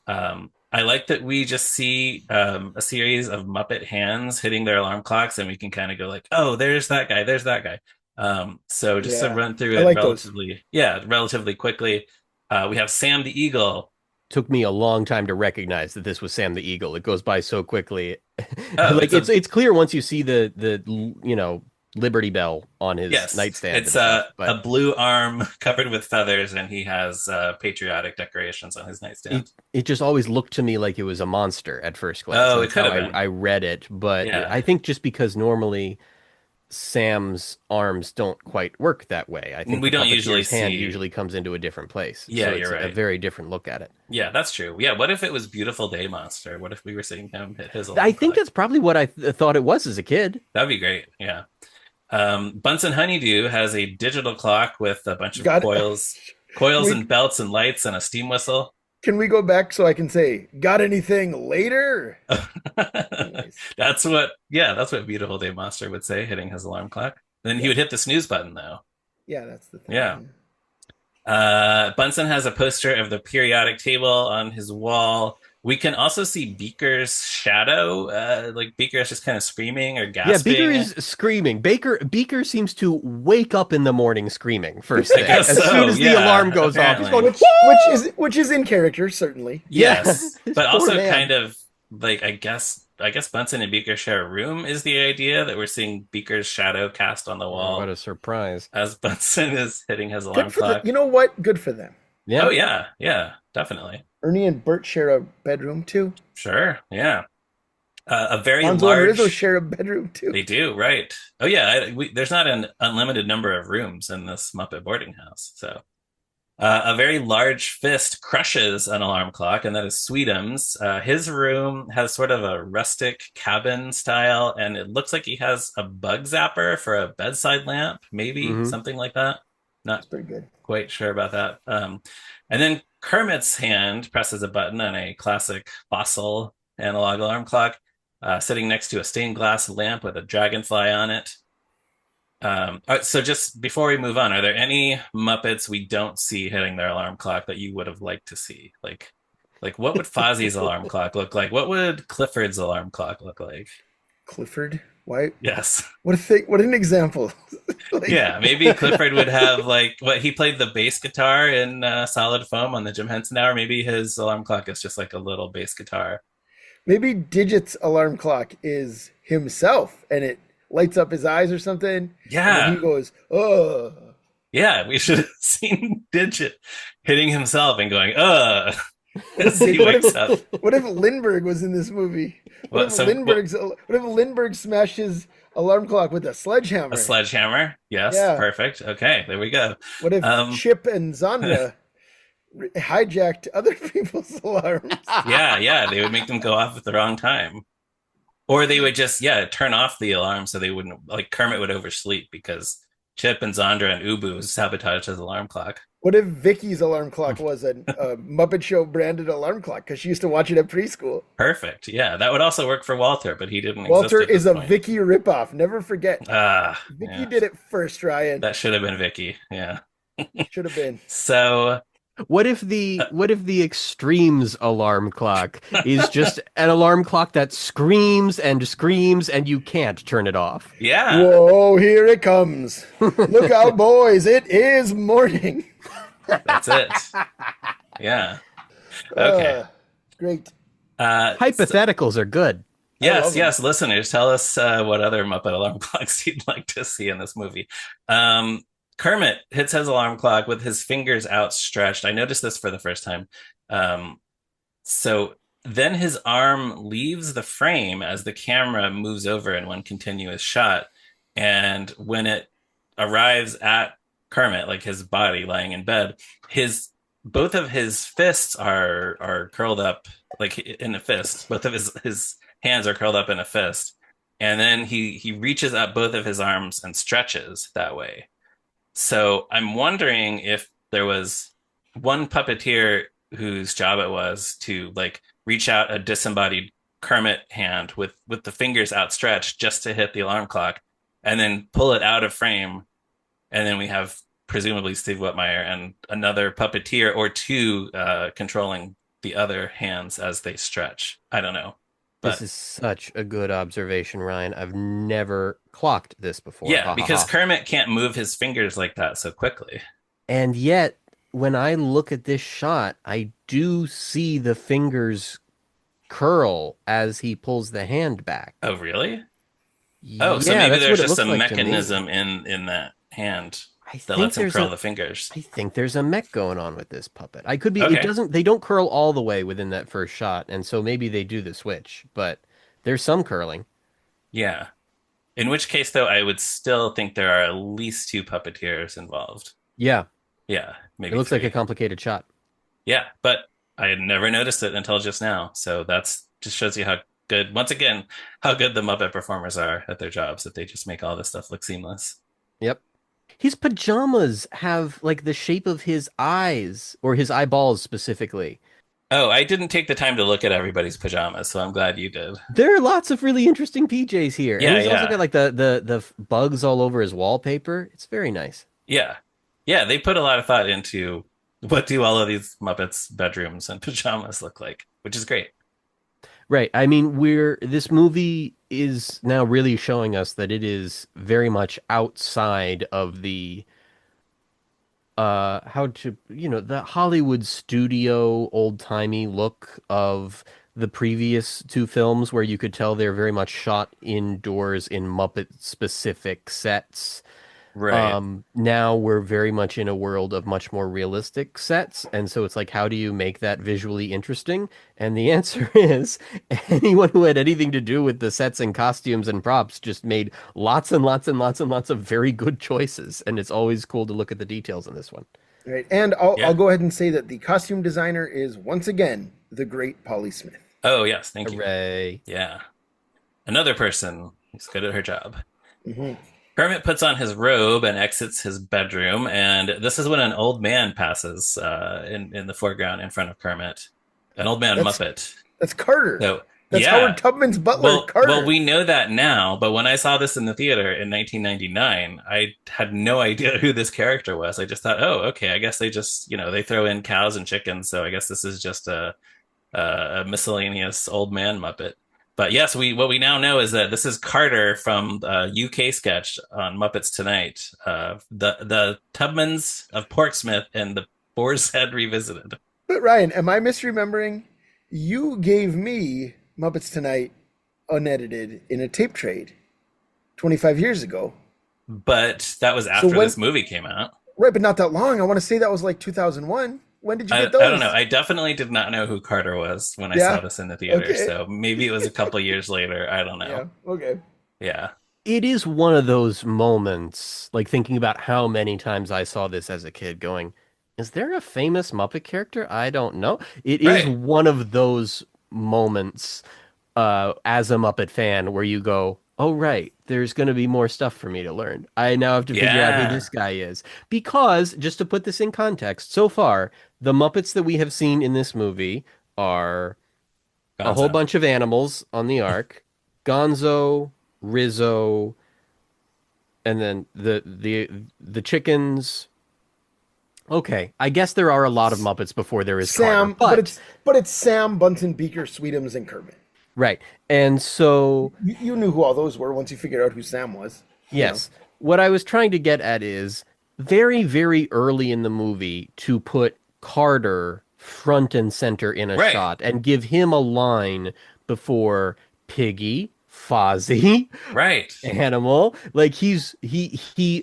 I like that we just see a series of Muppet hands hitting their alarm clocks, and we can kind of go like, "Oh, there's that guy. There's that guy." So just to Yeah. run through I it like those. relatively quickly, we have Sam the Eagle. Took me a long time to recognize that this was Sam the Eagle. It goes by so quickly. Oh, Like it's clear once you see the Liberty Bell on his yes, nightstand it's and stuff. a But blue arm covered with feathers, and he has patriotic decorations on his it nightstand. it just always looked to me like it was a monster at first glance, Oh, and it that's could how have been. I read it. But Yeah. I think just because normally Sam's arms don't quite work that way. I think We the don't usually puppeteer's hand see. usually comes into a different place. Yeah, So you're it's a right. very different look at it. Yeah, that's true. Yeah, what if it was Beautiful Day Monster? What if we were seeing him hit his I alarm think clock? that's probably what I thought it was as a kid. That'd be great. Yeah. Bunsen Honeydew has a digital clock with a bunch of Got it. Can coils we and belts and lights and a steam whistle. can we go back so I can say, got anything later? Anyways. That's what Beautiful Day Monster would say, hitting his alarm clock. Then he Yeah. would hit the snooze button though. Yeah, that's the thing. Yeah. Bunsen has a poster of the periodic table on his wall. We can also see Beaker's shadow. Like Beaker is just kind of screaming or Yeah, Beaker gasping. is screaming. Beaker seems to wake up in the morning screaming first I thing. guess As soon so. as the Yeah, alarm goes off, he's apparently. going, Which is in character, certainly. yeah, Yes, this but poor also man. kind of like I guess Bunsen and Beaker share a room is the idea that we're seeing Beaker's shadow cast on the Oh, what wall a surprise. as Bunsen is hitting his Good alarm for the. clock. You know what? Good for them. Oh Yeah. yeah, yeah, definitely. Ernie and Bert share a bedroom too. Sure, yeah. A very Hansel and Rizzo large. share a bedroom too. They do, right? Oh yeah, there's not an unlimited number of rooms in this Muppet boarding house, so. A very large fist crushes an alarm clock, and that is Sweetums. His room has sort of a rustic cabin style, and it looks like he has a bug zapper for a bedside lamp, maybe Hmm. something like that. Not That's pretty good. quite sure about that. And then Kermit's hand presses a button on a classic fossil analog alarm clock, sitting next to a stained glass lamp with a dragonfly on it. All right, so just before we move on, are there any Muppets we don't see hitting their alarm clock that you would have liked to see? Like what would Fozzie's alarm clock look like? What would Clifford's alarm clock look like? Clifford. Why? Yes. What a thing! What an example. Like, Yeah, maybe Clifford would have like what he played the bass guitar in Solid Foam on the Jim Henson Hour. Maybe his alarm clock is just like a little bass guitar. maybe Digit's alarm clock is himself, and it lights up his eyes or something. And then Yeah, he goes, "Oh." yeah, we should have seen Digit hitting himself and going, What as he if, what wakes up. if what if Lindbergh was in this movie? What, so What if Lindbergh smashed his alarm clock with a a sledgehammer? sledgehammer? Yes, Yeah. perfect. Okay, there we go. What if Um, Chip and Zandra hijacked other people's alarms? yeah, they would make them go off at the wrong time. Or they would just, turn off the alarm so they wouldn't, like Kermit would oversleep because Chip and Zandra and Ubu sabotaged his alarm clock. What if Vicky's alarm clock was a Muppet Show branded alarm clock because she used to watch it at preschool? Perfect. Yeah, that would also work for Walter, but he didn't Walter exist at is this a point. Vicky ripoff. Never forget. Vicky Yeah, did it first, Ryan. that should have been Vicky. Yeah. Should have been. So, What if the Extremes alarm clock is just an alarm clock that screams and you can't turn it off? yeah, Whoa, here it comes. Look out, boys. It is morning. that's it. Yeah. Okay. Great. So, Hypotheticals are good. love them. yes, listeners, tell us what other Muppet alarm clocks you'd like to see in this movie. Kermit hits his alarm clock with his fingers outstretched. I noticed this for the first time. So then his arm leaves the frame as the camera moves over in one continuous shot. And when it arrives at Kermit, like his body lying in bed, his both of his fists are curled up like in a fist. Both of his hands are curled up in a fist. And then he reaches up both of his arms and stretches that way. So I'm wondering if there was one puppeteer whose job it was to like reach out a disembodied Kermit hand with the fingers outstretched just to hit the alarm clock, and then pull it out of frame, and then we have presumably Steve Whitmire and another puppeteer or two controlling the other hands as they stretch. I don't know, This but is such a good observation, Ryan. I've never clocked this before. yeah, Ha ha because ha. Kermit can't move his fingers like that so quickly. And yet, when I look at this shot, I do see the fingers curl as he pulls the hand back. Oh, really? Oh, so Yeah, maybe that's what there's it just a looks like to me. mechanism in that hand I that think lets him there's curl a the fingers. I think there's a mech going on with this puppet. I could be it Okay. doesn't they don't curl all the way within that first shot, and so maybe they do the switch, but there's some curling. Yeah. In which case, though, I would still think there are at least two puppeteers involved. Yeah, Yeah, it maybe looks like a three. complicated shot. Yeah, but I had never noticed it until just now. So that's just shows you how good, once again, how good the Muppet performers are at their jobs, that they just make all this stuff look seamless. Yep. His pajamas have like the shape of his eyes or his eyeballs specifically. Oh, I didn't take the time to look at everybody's pajamas, so I'm glad you did. There are lots of really interesting PJs here. And Yeah, he's also yeah, got like the bugs all over his wallpaper. It's very nice. yeah. Yeah, they put a lot of thought into what do all of these Muppets' bedrooms and pajamas look like, which is great. Right. I mean, we're this movie is now really showing us that it is very much outside of the how to the Hollywood studio old-timey look of the previous two films where you could tell they're very much shot indoors in Muppet specific sets. Right. Now we're very much in a world of much more realistic sets, and so it's like, how do you make that visually interesting? And the answer is anyone who had anything to do with the sets and costumes and props just made lots and lots and lots and lots of very good choices, and it's always cool to look at the details in this one. Right. And I'll Yeah. go ahead and say that the costume designer is once again the great Polly Smith. Oh, yes, thank you. Hooray. Yeah. Another person who's good at her job. Hmm. Kermit puts on his robe and exits his bedroom, and this is when an old man passes in the foreground in front of Kermit. An old man That's Muppet. that's Carter. So That's yeah, Howard Tubman's butler, well, Carter. we know that now, but when I saw this in the theater in 1999, I had no idea who this character was. I just thought, oh, okay, I guess they just, they throw in cows and chickens, so I guess this is just a miscellaneous old man Muppet. But yes, we what we now know is that this is Carter from a UK sketch on Muppets Tonight, the Tubmans of Portsmouth and the Boar's Head Revisited. But Ryan, am I misremembering? You gave me Muppets Tonight unedited in a tape trade 25 years ago. But that was So after when, this movie came out. right, but not that long. I want to say that was like 2001. When did you get I don't those? know. I definitely did not know who Carter was when I saw Yeah. this in the theater. Okay. So maybe it was a couple years later. I don't Yeah. know. Okay. Yeah. It is one of those moments, like thinking about how many times I saw this as a kid going, is there a famous Muppet character? I don't know. It is Right. one of those moments as a Muppet fan where you go, oh, right, there's going to be more stuff for me to learn. I now have to figure out who Yeah. this guy is. Because, just to put this in context, so far, the Muppets that we have seen in this movie are a whole Gonzo. bunch of animals on the ark, Gonzo, Rizzo, and then the chickens. Okay, I guess there are a lot of Muppets before there is Carter, Sam, but but it's Sam, Bunsen, Beaker, Sweetums, and Kermit. right. And so, You knew who all those were once you figured out who Sam was. yes, what I was trying to get at is very, very early in the movie to put Carter front and center in a Right. shot and give him a line before Piggy, Fozzie, Right. Animal. Like he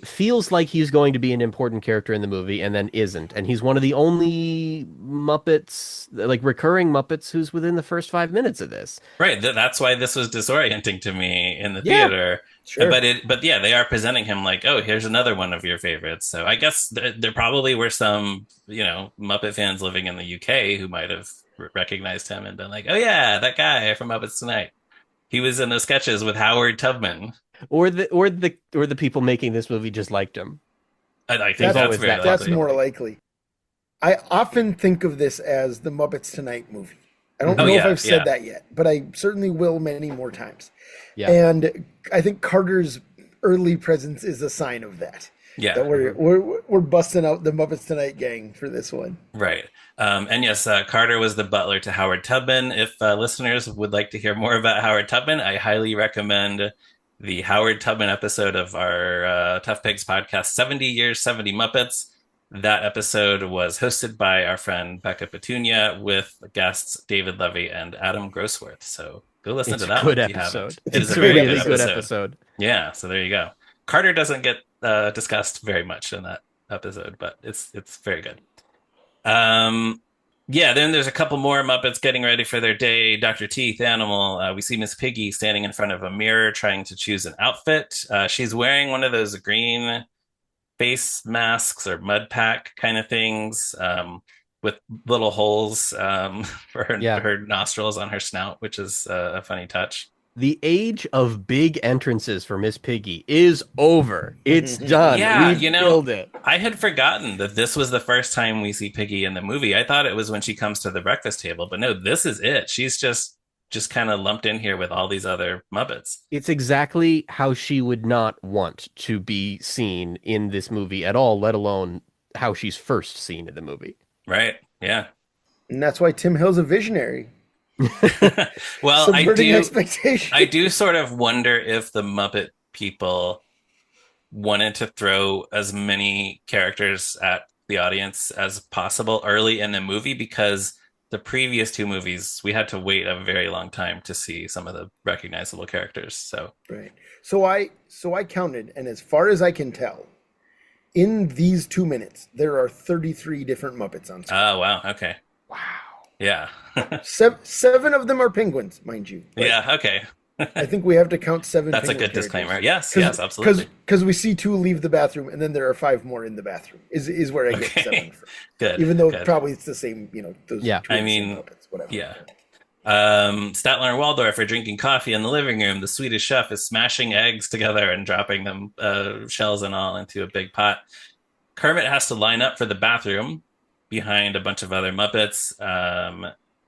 feels like he's going to be an important character in the movie and then isn't. And he's one of the only Muppets, like recurring Muppets, who's within the first 5 minutes of this. Right. That's why this was disorienting to me in the Yeah, theater. Sure. But yeah, they are presenting him like, oh, here's another one of your favorites. So I guess there probably were some, Muppet fans living in the UK who might have recognized him and been like, oh yeah, that guy from Muppets Tonight. He was in those sketches with Howard Tubman. or the people making this movie just liked him. I think There's that's always very that That's likely. more likely. I often think of this as the Muppets Tonight movie. I don't Oh know if yeah, I've said yeah, that yet, but I certainly will many more times. Yeah. And I think Carter's early presence is a sign of that. yeah. That we're busting out the Muppets Tonight gang for this one. Right. And yes, Carter was the butler to Howard Tubman. If listeners would like to hear more about Howard Tubman, I highly recommend the Howard Tubman episode of our Tough Pigs podcast, 70 Years, 70 Muppets. That episode was hosted by our friend Becca Petunia with guests David Levy and Adam Grossworth. So go listen It's to a that good one if you episode. haven't. It's It a is a great very Really good good episode. episode. Yeah, so there you go. Carter doesn't get discussed very much in that episode, but it's very good. Yeah, then there's a couple more Muppets getting ready for their day. Dr. Teeth, Animal. We see Miss Piggy standing in front of a mirror trying to choose an outfit. She's wearing one of those green face masks or mud pack kind of things with little holes for Yeah. her nostrils on her snout, which is a funny touch. The age of big entrances for Miss Piggy is over. It's done. Yeah, We've killed it. I had forgotten that this was the first time we see Piggy in the movie. I thought it was when she comes to the breakfast table, but no, this is it. She's just kind of lumped in here with all these other Muppets. It's exactly how she would not want to be seen in this movie at all, let alone how she's first seen in the movie. Right? Yeah. And that's why Tim Hill's a visionary. Well, Subverting expectations. I do sort of wonder if the Muppet people wanted to throw as many characters at the audience as possible early in the movie because the previous two movies we had to wait a very long time to see some of the recognizable characters. So Right. So I counted, and as far as I can tell, in these 2 minutes, there are 33 different Muppets on screen. oh wow, okay. Wow. Yeah. Seven of them are penguins, mind you. But Yeah, okay. I think we have to count seven. That's a penguin good characters. disclaimer. Yes, absolutely. Because we see two leave the bathroom, and then there are five more in the bathroom. Is where I get Okay. seven from. Good. Even though good. probably it's the same. Those. Yeah. two are I the same mean, Muppets, whatever. Yeah. Statler and Waldorf are drinking coffee in the living room. The Swedish chef is smashing eggs together and dropping them, shells and all, into a big pot. Kermit has to line up for the bathroom behind a bunch of other Muppets.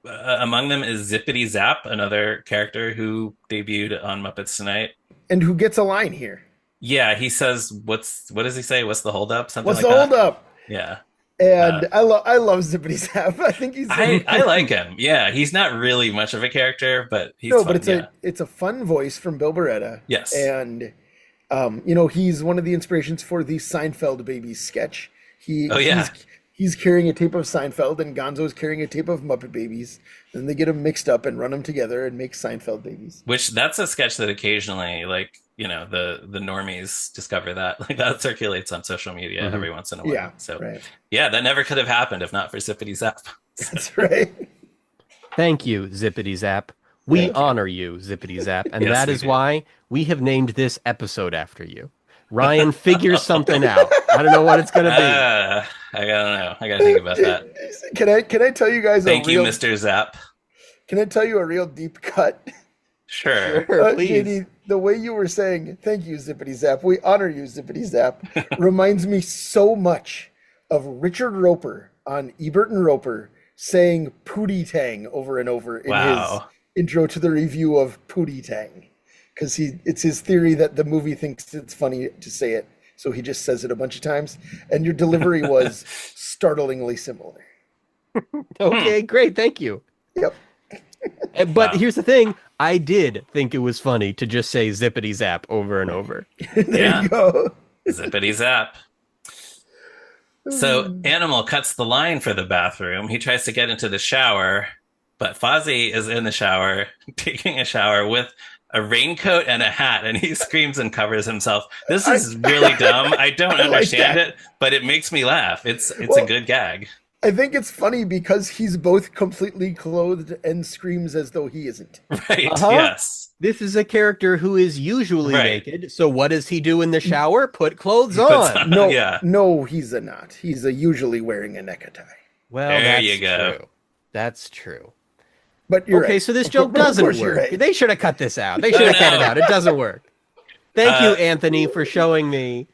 Among them is Zippity Zap, another character who debuted on Muppets Tonight. And who gets a line here? Yeah, he says, what does he say? What's the holdup? Something What's like the that. holdup? Yeah. And I love Zippity Zap. I think he's. I like him. Yeah, he's not really much of a character, but he's no, fun. but it's yeah. it's a fun voice from Bill Beretta. Yes. And he's one of the inspirations for the Seinfeld Babies sketch. He's carrying a tape of Seinfeld, and Gonzo's carrying a tape of Muppet Babies. Then they get them mixed up and run them together and make Seinfeld Babies. Which that's a sketch that occasionally, the normies discover that. Like that circulates on social media every once in a while. Yeah. So right. yeah, that never could have happened if not for Zippity Zap. That's right. Thank you, Zippity Zap. We honor you, Zippity Zap, and Yes, that we is do. why we have named this episode after you. Ryan, figure something out. I don't know what it's going to be. I don't know. I gotta think about that. Can I tell you guys Thank you, Mr. Zap. Can I tell you a real deep cut? Sure. Sure, please. JD, the way you were saying, thank you, Zippity Zap, we honor you, Zippity Zap, reminds me so much of Richard Roper on Ebert and Roper saying Pootie Tang over and over in his Wow. intro to the review of Pootie Tang. Because it's his theory that the movie thinks it's funny to say it, so he just says it a bunch of times. And your delivery was startlingly similar. Okay, great. Thank you. Yep. But Wow. here's the thing. I did think it was funny to just say Zippity Zap over and over. There Yeah. you go. Zippity Zap. So Animal cuts the line for the bathroom. He tries to get into the shower, but Fozzie is in the shower, taking a shower with a raincoat and a hat, and he screams and covers himself. This I, is really dumb. I don't I like understand that. it, but it makes me laugh. It's a Well, good gag. I think it's funny because he's both completely clothed and screams as though he isn't. Right. Uh-huh. Yes. This is a character who is usually Right. naked. So what does he do in the shower? Put clothes He puts on. No, yeah. no, he's a not. He's a usually wearing a necktie. Well, There that's you go. true. That's true. But you're Okay, right. so this Of cour- joke but of doesn't course you're work. right. They should have cut this out. They should have cut it no. out. It doesn't work. Thank you, Uh, Anthony, for showing me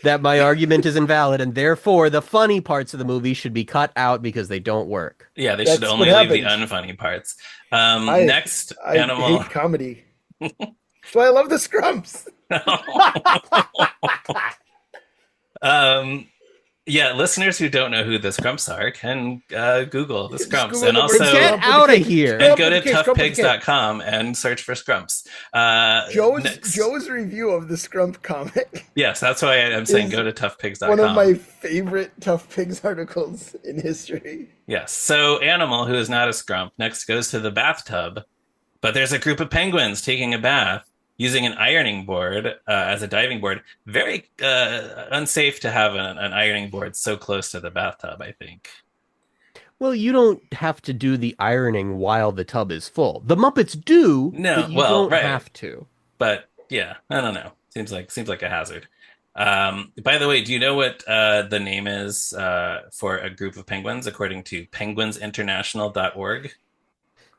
that my argument is invalid, and therefore the funny parts of the movie should be cut out because they don't work. Yeah, they That's should what only leave the happens. unfunny parts. I Next I animal. hate comedy. That's why I love the Scrumps. um, yeah, listeners who don't know who the Scrumps are can Google the Just Scrumps Google and the word also Get Scrump with out a of K. here. and Scrump go to with a K, Scrump with a K. toughpigs.com and search for Scrumps. Joe's Next. review of the Scrump comic. Yes, that's why I'm saying is go to toughpigs.com. One of my favorite Tough Pigs articles in history. Yes. So Animal, who is not a Scrump, next goes to the bathtub, but there's a group of penguins taking a bath using an ironing board as a diving board. Very unsafe to have an ironing board so close to the bathtub, I think. Well, you don't have to do the ironing while the tub is full. The Muppets do, No, but you well, don't right. have to. But yeah, I don't know. Seems like a hazard. By the way, do you know what the name is for a group of penguins according to penguinsinternational.org?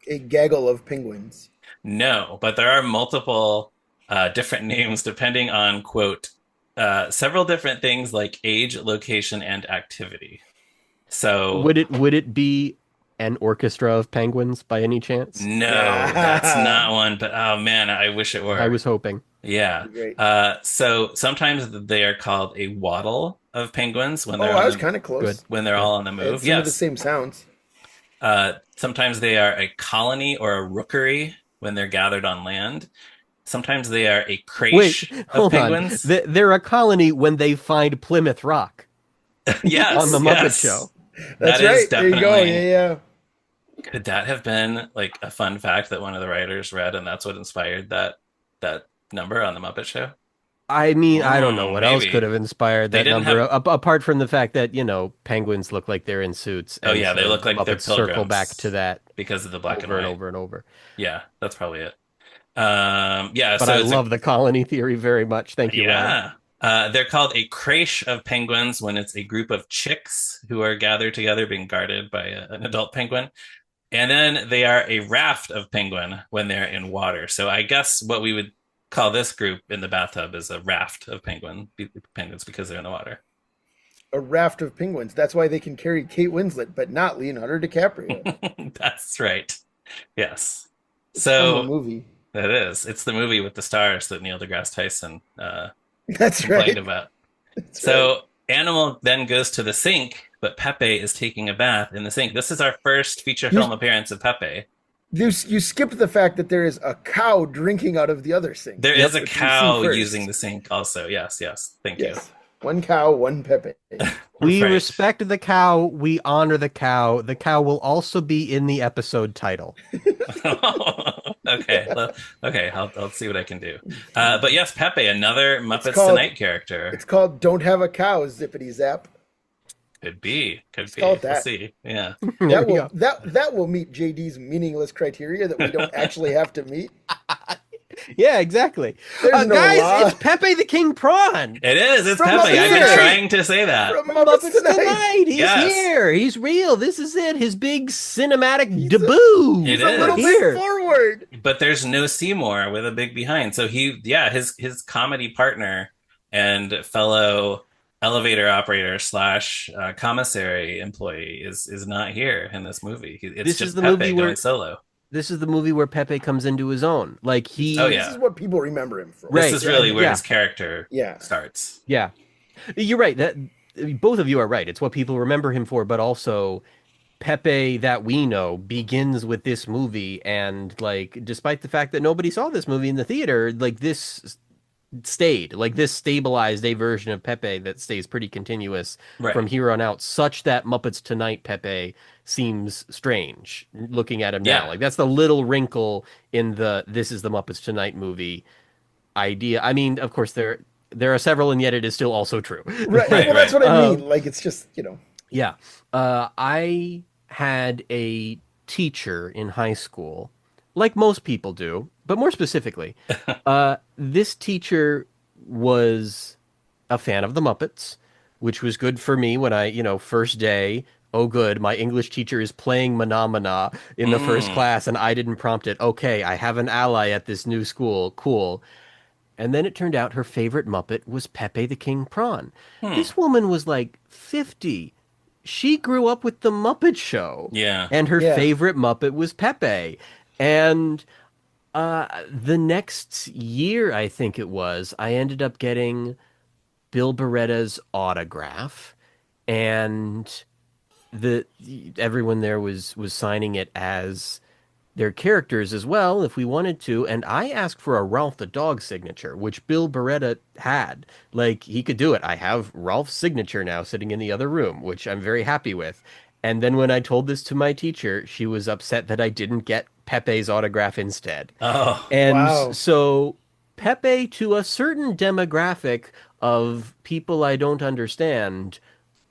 A gaggle of penguins. No, but there are multiple different names depending on, quote, several different things like age, location, and activity. So Would it be an orchestra of penguins by any chance? no, that's not one. But oh man, I wish it were. I was hoping. Yeah. Great. So sometimes they are called a waddle of penguins when Oh, they're I on was the, kind of close. Good. when they're all on the It's move. some of the Yes. same sounds. Sometimes they are a colony or a rookery when they're gathered on land. Sometimes they are a creche Wait, of hold on. penguins. They're a colony when they find Plymouth Rock Yes, on the Muppet yes. Show. That's That is right. There you go. definitely. Yeah. Could that have been like a fun fact that one of the writers read, and that's what inspired that number on the Muppet Show? I mean, I don't know Oh, what else maybe. could have inspired They that didn't number, have. apart from the fact that, penguins look like they're in suits. Oh and yeah, they so look like they're Muppets circle back pilgrims to that because of the black and over and white. over and over. Yeah, that's probably it. Yeah, But so I it's love the colony theory very much. Thank you, Ryan. yeah. They're called a creche of penguins when it's a group of chicks who are gathered together being guarded by an adult penguin. And then they are a raft of penguin when they're in water. So I guess what we would call this group in the bathtub is a raft of penguins because they're in the water. A raft of penguins. That's why they can carry Kate Winslet, but not Leonardo DiCaprio. That's right. Yes. It's from the So movie. that is. It's the movie with the stars that Neil deGrasse Tyson That's complained right. about. That's So Animal then goes to the sink, but Pepe is taking a bath in the sink. This is our first feature film appearance of Pepe. You skipped the fact that there is a cow drinking out of the other sink. There is a which we see cow first. using the sink also. Yes, yes. Thank Yes. One cow, one Pepe. We Right. respect the cow. We honor the cow. The cow will also be in the episode title. you. Okay. Okay. I'll see what I can do. But yes, Pepe, another Muppets called- Tonight character. It's called Don't Have a Cow, Zippity Zap. Could be. Could be. called We'll that. see. Yeah. There That we will go. that will meet JD's meaningless criteria that we don't actually have to meet. Yeah, exactly. There's no guys, law. it's Pepe the King Prawn. It is. It's From Pepe. Muppets I've been Tonight. trying to say that. From Muppets Muppets Tonight. Tonight. He's Yes. here. He's real. This is it. His big cinematic debut. It He's a little is. Here. bit forward. But there's no Seymour with a big behind. So his comedy partner and fellow elevator operator slash commissary employee is not here in this movie. It's This just is the Pepe movie where- going solo. This is the movie where Pepe comes into his own. Like he. Oh, yeah. This is what people remember him from. Right. This is really where Yeah. his character Yeah. starts. Yeah. You're right. That both of you are right. It's what people remember him for, but also Pepe that we know begins with this movie, and like despite the fact that nobody saw this movie in the theater, like this stayed. Like this stabilized a version of Pepe that stays pretty continuous Right. from here on out, such that Muppets Tonight Pepe seems strange looking at him now. Yeah. Like that's the little wrinkle in the this is the Muppets Tonight movie idea. I mean, of course there are several, and yet it is still also true. Right. Right. Well, that's Right. what I mean. Like it's just, Yeah. I had a teacher in high school, like most people do, but more specifically, this teacher was a fan of the Muppets, which was good for me when first day. Oh, good. My English teacher is playing Mana in the first Mm. class, and I didn't prompt it. Okay, I have an ally at this new school. Cool. And then it turned out her favorite Muppet was Pepe the King Prawn. Hmm. This woman was like 50. She grew up with the Muppet Show, Yeah. and her yeah. favorite Muppet was Pepe. And the next year, I think it was, I ended up getting Bill Beretta's autograph, and the everyone there was signing it as their characters as well if we wanted to. And I asked for a Ralph the dog signature, which Bill Beretta had. Like he could do it. I have Ralph's signature now sitting in the other room, which I'm very happy with. And then when I told this to my teacher, she was upset that I didn't get Pepe's autograph instead. Oh. And Wow. so Pepe, to a certain demographic of people I don't understand,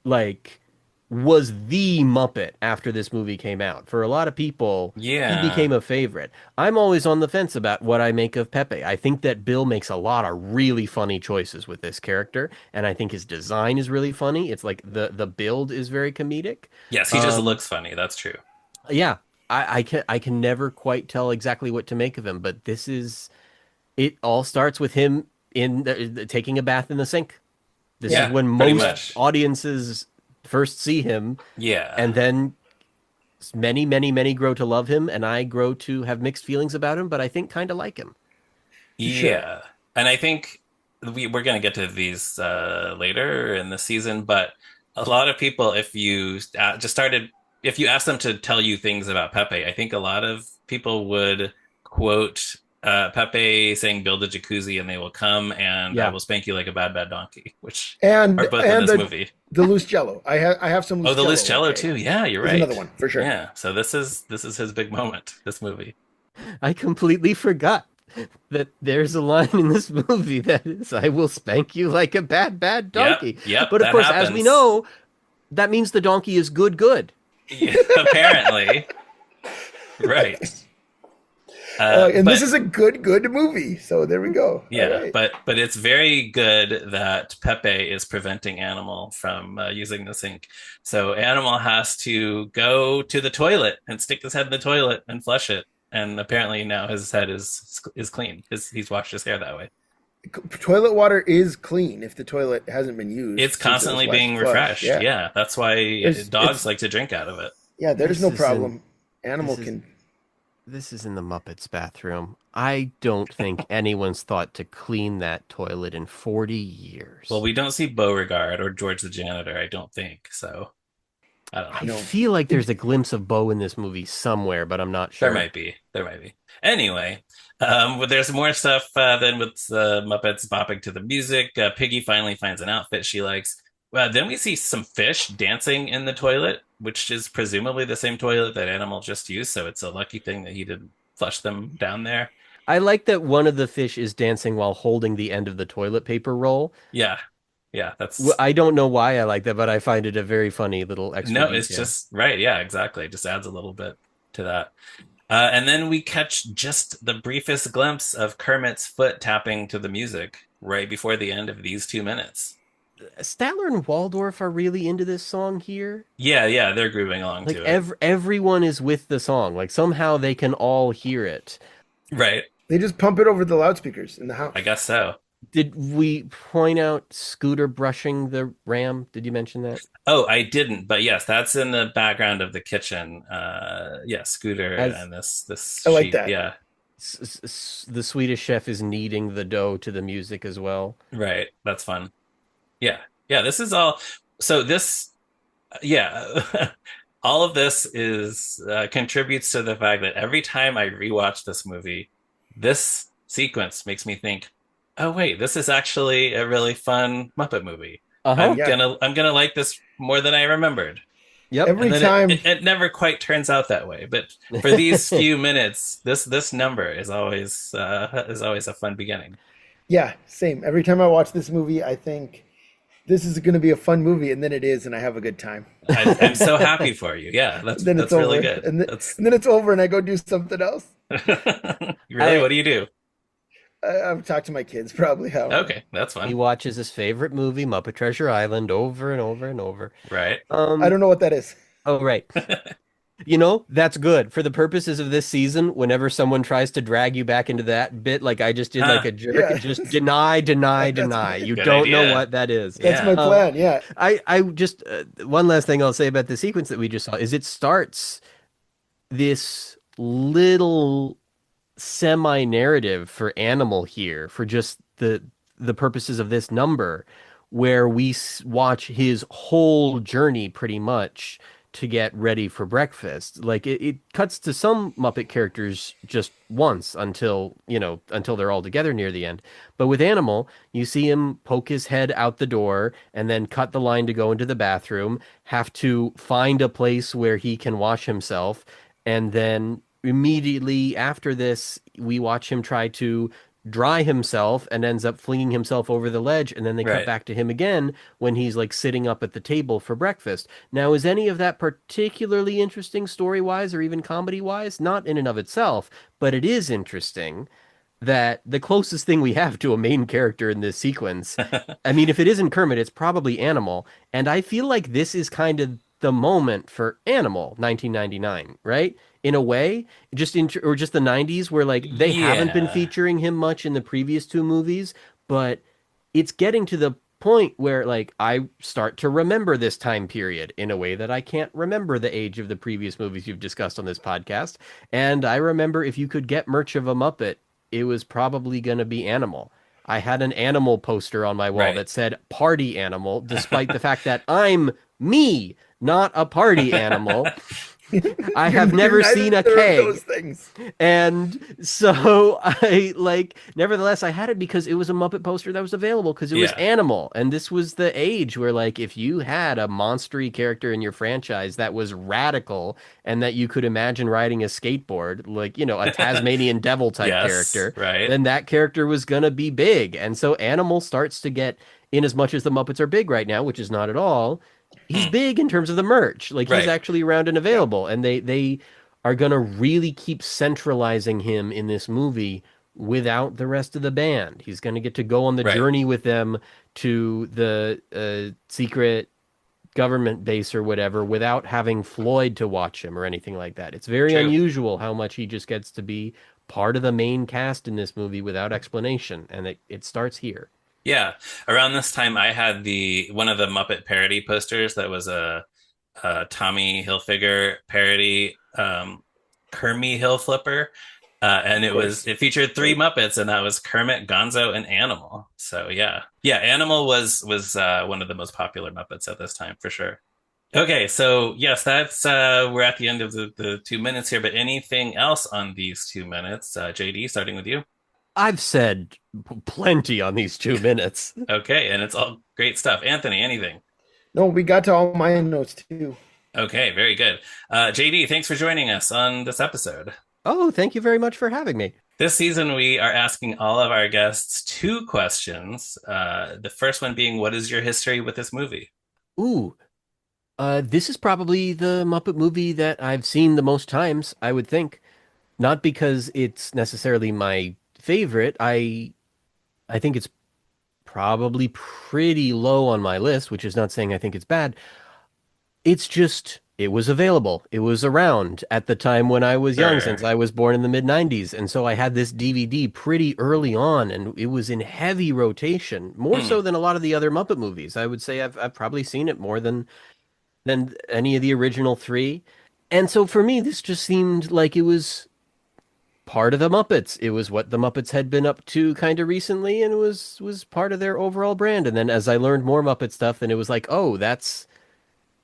like was the Muppet after this movie came out. For a lot of people, he Yeah. became a favorite. I'm always on the fence about what I make of Pepe. I think that Bill makes a lot of really funny choices with this character, and I think his design is really funny. It's like the build is very comedic. Yes, he just Um, looks funny. That's true. yeah, I can never quite tell exactly what to make of him, but this is it all starts with him taking a bath in the sink. This is Yeah. Yeah, when pretty most Yeah. much. audiences first see him, Yeah. and then many, many, many grow to love him, and I grow to have mixed feelings about him, but I think kind of like him. Sure. Yeah. And I think we're going to get to these later in the season, but a lot of people, if you just started, if you ask them to tell you things about Pepe, I think a lot of people would quote Pepe saying, build a jacuzzi and they will come and I Yeah. will spank you like a bad, bad donkey, which And are both in and this the movie. the loose Jello. I have some Oh, loose the loose Jello. cello Okay, too. Yeah, you're there's right. another one for sure. Yeah. So this is his big moment, this movie. I completely forgot that there's a line in this movie that is, I will spank you like a bad, bad Yep. donkey. Yep. But of That course, as we happens. know, that means the donkey is good, good. Yeah, apparently. Right. And this But is a good movie. So there we go. All yeah, right. but it's very good that Pepe is preventing Animal from using the sink. So Animal has to go to the toilet and stick his head in the toilet and flush it. And apparently now his head is clean. He's washed his hair that way. Toilet water is clean if the toilet hasn't been used It's since it was constantly last being flushed. refreshed. Yeah. Yeah, that's why dogs It's like to drink out of it. yeah, there's This no is in problem. Animal this is can this is in the Muppets bathroom. I don't think anyone's thought to clean that toilet in 40 Well, years. we don't see Beauregard or George the janitor, I don't think. So I don't I know. no. feel like there's a glimpse of Bo in this movie somewhere, but I'm not There sure. might be. There might be. Anyway, but there's more stuff then with the Muppets bopping to the music. Piggy finally finds an outfit she likes. Then we see some fish dancing in the toilet, which is presumably the same toilet that Animal just used. So it's a lucky thing that he didn't flush them down there. I like that one of the fish is dancing while holding the end of the toilet paper roll. Yeah. Yeah. That's I don't know why I like that, but I find it a very funny little extra no, it's detail. just right. Yeah, exactly. It just adds a little bit to that. And then we catch just the briefest glimpse of Kermit's foot tapping to the music right before the end of these 2 minutes. Statler and Waldorf are really into this song here. Yeah, yeah, they're grooving along Like to it. everyone is with the song. Like somehow they can all hear it. Right. They just pump it over the loudspeakers in the house. I guess so. Did we point out Scooter brushing the ram? Did you mention that? Oh, I didn't, but yes, that's in the background of the kitchen. Yeah, Scooter As and this I like sheep. that. Yeah, the Swedish chef is kneading the dough to the music as well. right. That's fun. Yeah. Yeah, this is all so this yeah. All of this is contributes to the fact that every time I rewatch this movie, this sequence makes me think, oh wait, this is actually a really fun Muppet movie. Uh-huh. Yeah. I'm gonna like this more than I remembered. Yep. And Every then time, it never quite turns out that way. But for these few minutes, this number is always a fun beginning. yeah, same. Every time I watch this movie, I think this is going to be a fun movie, and then it is, and I have a good time. I'm so happy for you. Yeah, And then it's that's really over, good. That's and then it's over, and I go do something else. really, I what do you do? I've talked to my kids probably. I don't know. Okay, that's He fun. watches his favorite movie, Muppet Treasure Island, over and over and over. Right. I Um, don't know what that is. oh right. You know, that's good. For the purposes of this season, whenever someone tries to drag you back into that bit, like I just did like Huh, a jerk, Yeah, and just deny, deny, that's deny. my You good don't know idea. what that is. that's my Yeah. Um, plan. Yeah, I just one last thing I'll say about the sequence that we just saw is it starts this little semi-narrative for Animal here for just the purposes of this number, where we watch his whole journey pretty much to get ready for breakfast. Like it cuts to some Muppet characters just once until, until they're all together near the end. But with Animal, you see him poke his head out the door and then cut the line to go into the bathroom, have to find a place where he can wash himself, and then immediately after this, we watch him try to dry himself and ends up flinging himself over the ledge. And then they cut Right. back to him again when he's like sitting up at the table for breakfast. Now, is any of that particularly interesting story wise or even comedy wise? Not in and of itself, but it is interesting that the closest thing we have to a main character in this sequence, I mean, if it isn't Kermit, it's probably Animal. And I feel like this is kind of the moment for Animal 1999, right? In a way, or just the 90s where like they haven't been Yeah. featuring him much in the previous two movies, but it's getting to the point where like I start to remember this time period in a way that I can't remember the age of the previous movies you've discussed on this podcast. And I remember if you could get merch of a Muppet, it was probably going to be Animal. I had an Animal poster on my wall Right. that said Party Animal, despite the fact that I'm me, not a party animal. I have you're never seen a neither of those keg. things. And so I like, nevertheless, I had it because it was a Muppet poster that was available because it was Yeah. Animal. And this was the age where, like, if you had a monstery character in your franchise that was radical and that you could imagine riding a skateboard, like, a Tasmanian devil type Yes. character, Right. then that character was going to be big. And so Animal starts to get, in as much as the Muppets are big right now, which is not at all, he's Hmm. big in terms of the merch. Like he's Right. actually around and Yeah, available, and they are gonna really keep centralizing him in this movie without the rest of the band. He's gonna get to go on the Right. journey with them to the secret government base or whatever without having Floyd to watch him or anything like that. It's very True. unusual how much he just gets to be part of the main cast in this movie without explanation, and it starts here. Yeah. Around this time, I had the one of the Muppet parody posters that was a Tommy Hilfiger parody, Kermie Hill Flipper. And of course. it featured three Right. Muppets, and that was Kermit, Gonzo, and Animal. So yeah, yeah, Animal was one of the most popular Muppets at this time for sure. Okay, so yes, that's we're at the end of the 2 minutes here. But anything else on these 2 minutes, JD, starting with you? I've said plenty on these 2 minutes. Okay, and it's all great stuff. Anthony, anything? No, we got to all my notes too. Okay, very good. JD, thanks for joining us on this episode. Oh, thank you very much for having me. This season, we are asking all of our guests two questions. The first one being, what is your history with this movie? Ooh, this is probably the Muppet movie that I've seen the most times, I would think. Not because it's necessarily my favorite. I think it's probably pretty low on my list, which is not saying I think it's bad. It's just it was available. It was around at the time when I was young, Sure. since I was born in the mid 90s. And so I had this DVD pretty early on, and it was in heavy rotation, more Hmm. so than a lot of the other Muppet movies. I would say I've probably seen it more than any of the original three. And so for me, this just seemed like it was part of the Muppets. It was what the Muppets had been up to kind of recently, and it was part of their overall brand. And then as I learned more Muppet stuff, then it was like, oh, that's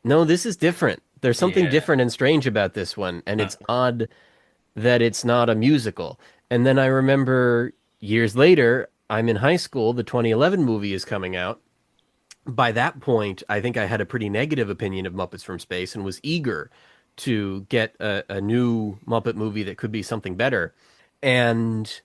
no, this is different. There's something Yeah. different and strange about this one, and Huh. it's odd that it's not a musical. And then I remember years later, I'm in high school. The 2011 movie is coming out. By that point, I think I had a pretty negative opinion of Muppets from Space and was eager to get a new Muppet movie that could be something better. And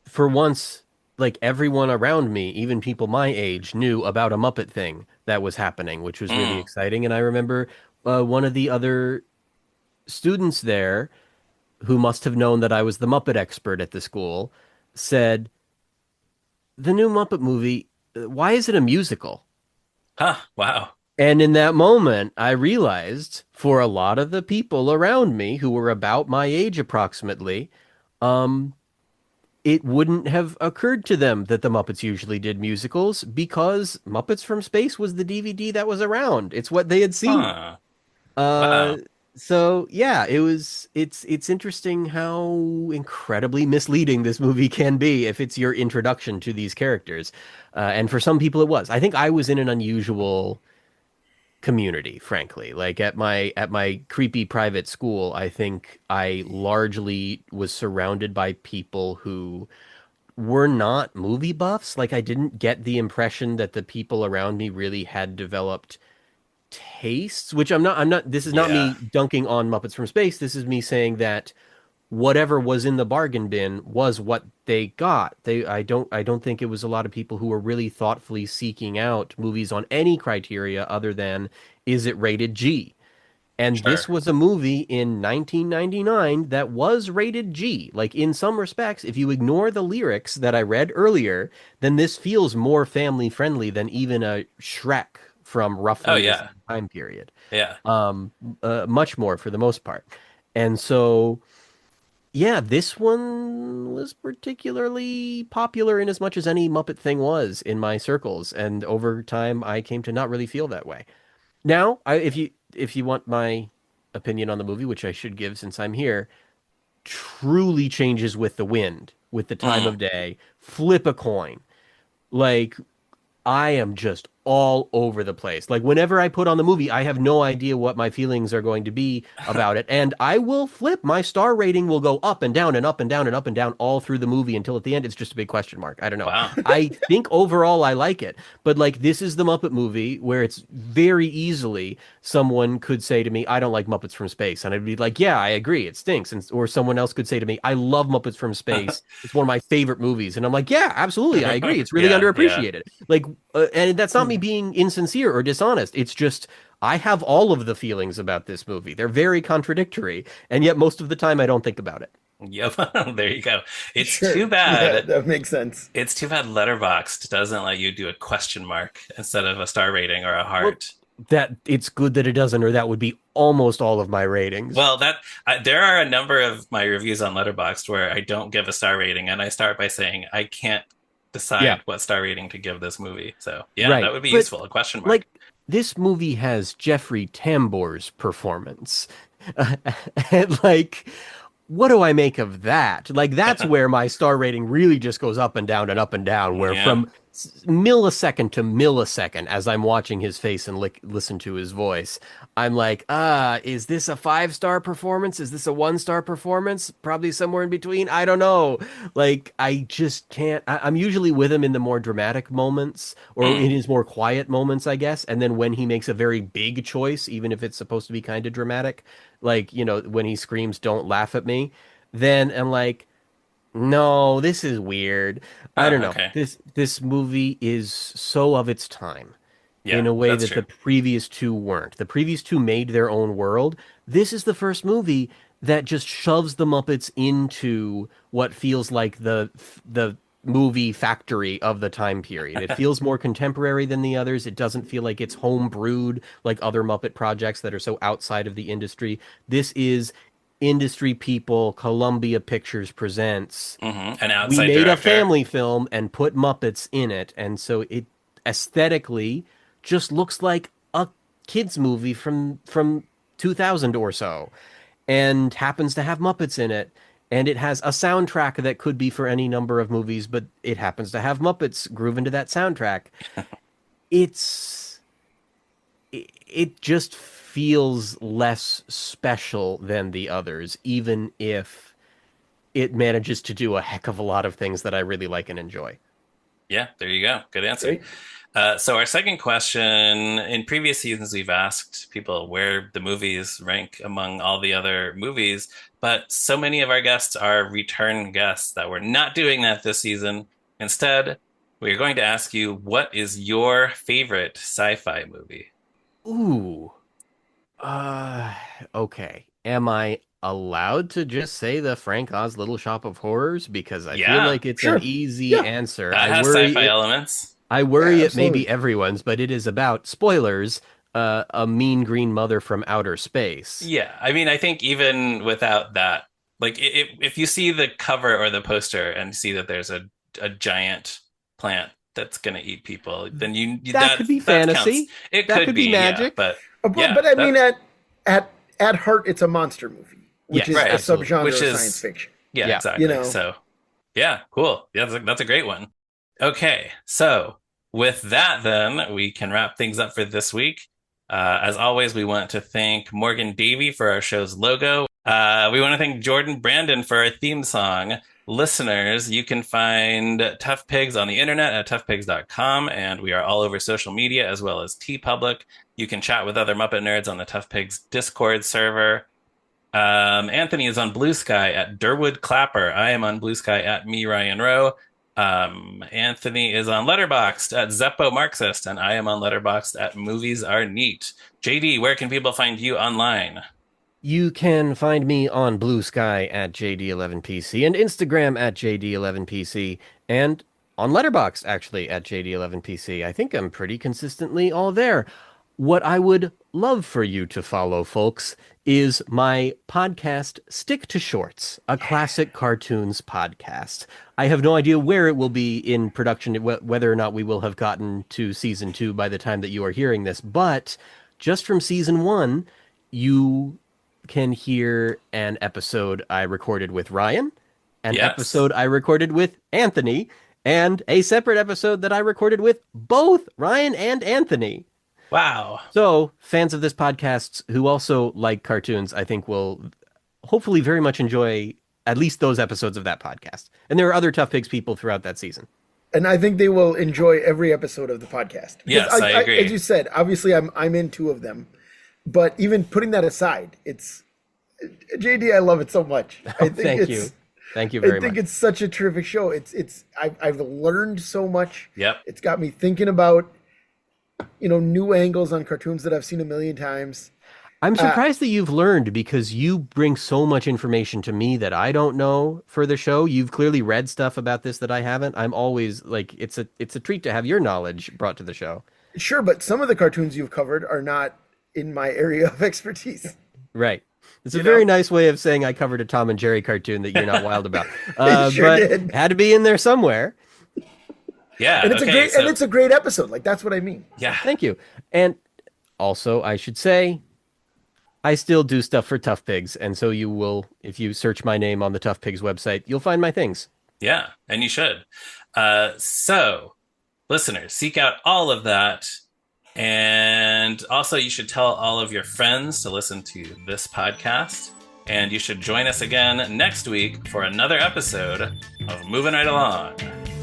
for once, like everyone around me, even people my age, knew about a Muppet thing that was happening, which was really Mm. exciting. And I remember one of the other students there, who must have known that I was the Muppet expert at the school, said, "The new Muppet movie, why is it a musical?" Huh. Wow. And in that moment, I realized for a lot of the people around me who were about my age approximately, um, it wouldn't have occurred to them that the Muppets usually did musicals because Muppets from Space was the DVD that was around. It's what they had seen. Huh. Uh, Wow. so yeah, it's interesting how incredibly misleading this movie can be if it's your introduction to these characters. And for some people it was. I think I was in an unusual community, frankly. Like at my creepy private school, I think I largely was surrounded by people who were not movie buffs. Like I didn't get the impression that the people around me really had developed tastes, which I'm not this is not Yeah. me dunking on Muppets from Space. This is me saying that whatever was in the bargain bin was what they got. I don't think it was a lot of people who were really thoughtfully seeking out movies on any criteria other than is it rated G? And this Sure. was a movie in 1999 that was rated G. Like in some respects, if you ignore the lyrics that I read earlier, then this feels more family friendly than even a Shrek from Oh roughly the yeah. same time period. Yeah. Um, much more for the most part. And so yeah, this one was particularly popular in as much as any Muppet thing was in my circles, and over time I came to not really feel that way. Now, if you want my opinion on the movie, which I should give since I'm here, truly changes with the wind, with the time Mm. of day. Flip a coin. Like I am just all over the place. Like whenever I put on the movie, I have no idea what my feelings are going to be about it. And I will flip. My star rating will go up and down and up and down and up and down all through the movie until at the end it's just a big question mark. I don't know. Wow. I think overall I like it. But like this is the Muppet movie where it's very easily someone could say to me, I don't like Muppets from Space. And I'd be like, yeah, I agree. It stinks. And or someone else could say to me, I love Muppets from Space. It's one of my favorite movies. And I'm like, yeah, absolutely. I agree. It's really Yeah. Yeah. underappreciated. Like and that's not me being insincere or dishonest. It's just I have all of the feelings about this movie. They're very contradictory, and yet most of the time I don't think about it. Yep. There you go. It's too Sure. Yeah, bad. that makes sense. It's too bad Letterboxd doesn't let you do a question mark instead of a star rating or a Well, heart. that it's good that it doesn't, or that would be almost all of my ratings. Well, there are a number of my reviews on Letterboxd where I don't give a star rating, and I start by saying I can't Yeah, decide what star rating to give this movie. So yeah, that right. would be But useful. A question mark. like this movie has Jeffrey Tambor's performance. And like what do I make of that? Like that's where my star rating really just goes up and down and up and down, where Yeah. from millisecond to millisecond as I'm watching his face and listen to his voice, I'm like, is this a 5-star performance? Is this a 1-star performance? Probably somewhere in between. I don't know. Like I just can't. I'm usually with him in the more dramatic moments or Mm. in his more quiet moments, I guess. And then when he makes a very big choice, even if it's supposed to be kind of dramatic, like, when he screams, "Don't laugh at me," then I'm like, no, this is weird. I Huh, don't know. okay. This movie is so of its time Yeah, in a way that's that the true. previous two weren't. The previous two made their own world. This is the first movie that just shoves the Muppets into what feels like the movie factory of the time period. It feels more contemporary than the others. It doesn't feel like it's home brewed like other Muppet projects that are so outside of the industry. This is industry people, Columbia Pictures presents. An We outside made a director. family film and put Muppets in it, and so it aesthetically just looks like a kids movie from 2000 or so, and happens to have Muppets in it. And it has a soundtrack that could be for any number of movies, but it happens to have Muppets groove into that soundtrack. It's it just feels less special than the others, even if it manages to do a heck of a lot of things that I really like and enjoy. Yeah, there you go. Good answer. Great. So our second question, in previous seasons, we've asked people where the movies rank among all the other movies, but so many of our guests are return guests that we're not doing that this season. Instead, we're going to ask you, what is your favorite sci-fi movie? Ooh. Uh, okay. Am I allowed to just say the Frank Oz Little Shop of Horrors? Because I feel Yeah, like it's an Sure. easy Yeah. answer. that has sci-fi elements. I Yeah, worry it may be absolutely. everyone's, but it is about spoilers, a mean green mother from outer space. Yeah, I mean, I think even without that, like if you see the cover or the poster and see that there's a giant plant that's gonna eat people, then That could be that counts. fantasy. It That could could be be, yeah, magic. but But, yeah, but I mean, that at heart, it's a monster movie, which Yes, is a right, absolutely. subgenre which of is science fiction. yeah, Yeah. exactly. You know, So yeah, cool. Yeah, that's a great one. Okay, so with that, then we can wrap things up for this week. As always, we want to thank Morgan Davy for our show's logo. We want to thank Jordan Brandon for our theme song. Listeners, you can find Tough Pigs on the internet at toughpigs.com, and we are all over social media as well as TeePublic. You can chat with other Muppet nerds on the Tough Pigs Discord server. Anthony is on Blue Sky at Durwood Clapper. I am on Blue Sky at me, Ryan Rowe. Anthony is on Letterboxd at Zeppo Marxist, and I am on Letterboxd at Movies Are Neat. JD, where can people find you online? You can find me on Blue Sky at JD11PC and Instagram at JD11PC and on Letterboxd actually at JD11PC. I think I'm pretty consistently all there. What I would love for you to follow, folks, is my podcast, Stick to Shorts, a classic cartoons podcast. I have no idea where it will be in production, whether or not we will have gotten to season 2 by the time that you are hearing this, but just from season 1, you can hear an episode I recorded with Ryan, an Yes. episode I recorded with Anthony, and a separate episode that I recorded with both Ryan and Anthony. Wow. So, fans of this podcast who also like cartoons, I think will hopefully very much enjoy at least those episodes of that podcast. And there are other Tough Pigs people throughout that season. and I think they will enjoy every episode of the podcast. Because Yes, I agree. as you said, obviously I'm in 2 of them, but even putting that aside, it's JD. I love it so much. I think Thank you. it's. Thank you I very think much. it's such a terrific show. I've learned so much. Yep. It's got me thinking about, new angles on cartoons that I've seen a million times. I'm surprised that you've learned because you bring so much information to me that I don't know for the show. You've clearly read stuff about this that I haven't. I'm always like, it's a treat to have your knowledge brought to the show. Sure, but some of the cartoons you've covered are not in my area of expertise. Right. It's a You very know? nice way of saying I covered a Tom and Jerry cartoon that you're not wild about. Sure But did. had to be in there somewhere. Yeah. And it's okay, a great episode. Like, that's what I mean. yeah. Thank you. And also, I should say, I still do stuff for Tough Pigs. And so you will, if you search my name on the Tough Pigs website, you'll find my things. Yeah, and you should. So, listeners, seek out all of that. And also, you should tell all of your friends to listen to this podcast. And you should join us again next week for another episode of Moving Right Along.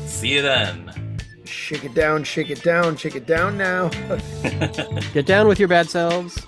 See you then. Shake it down, shake it down, shake it down now. Get down with your bad selves.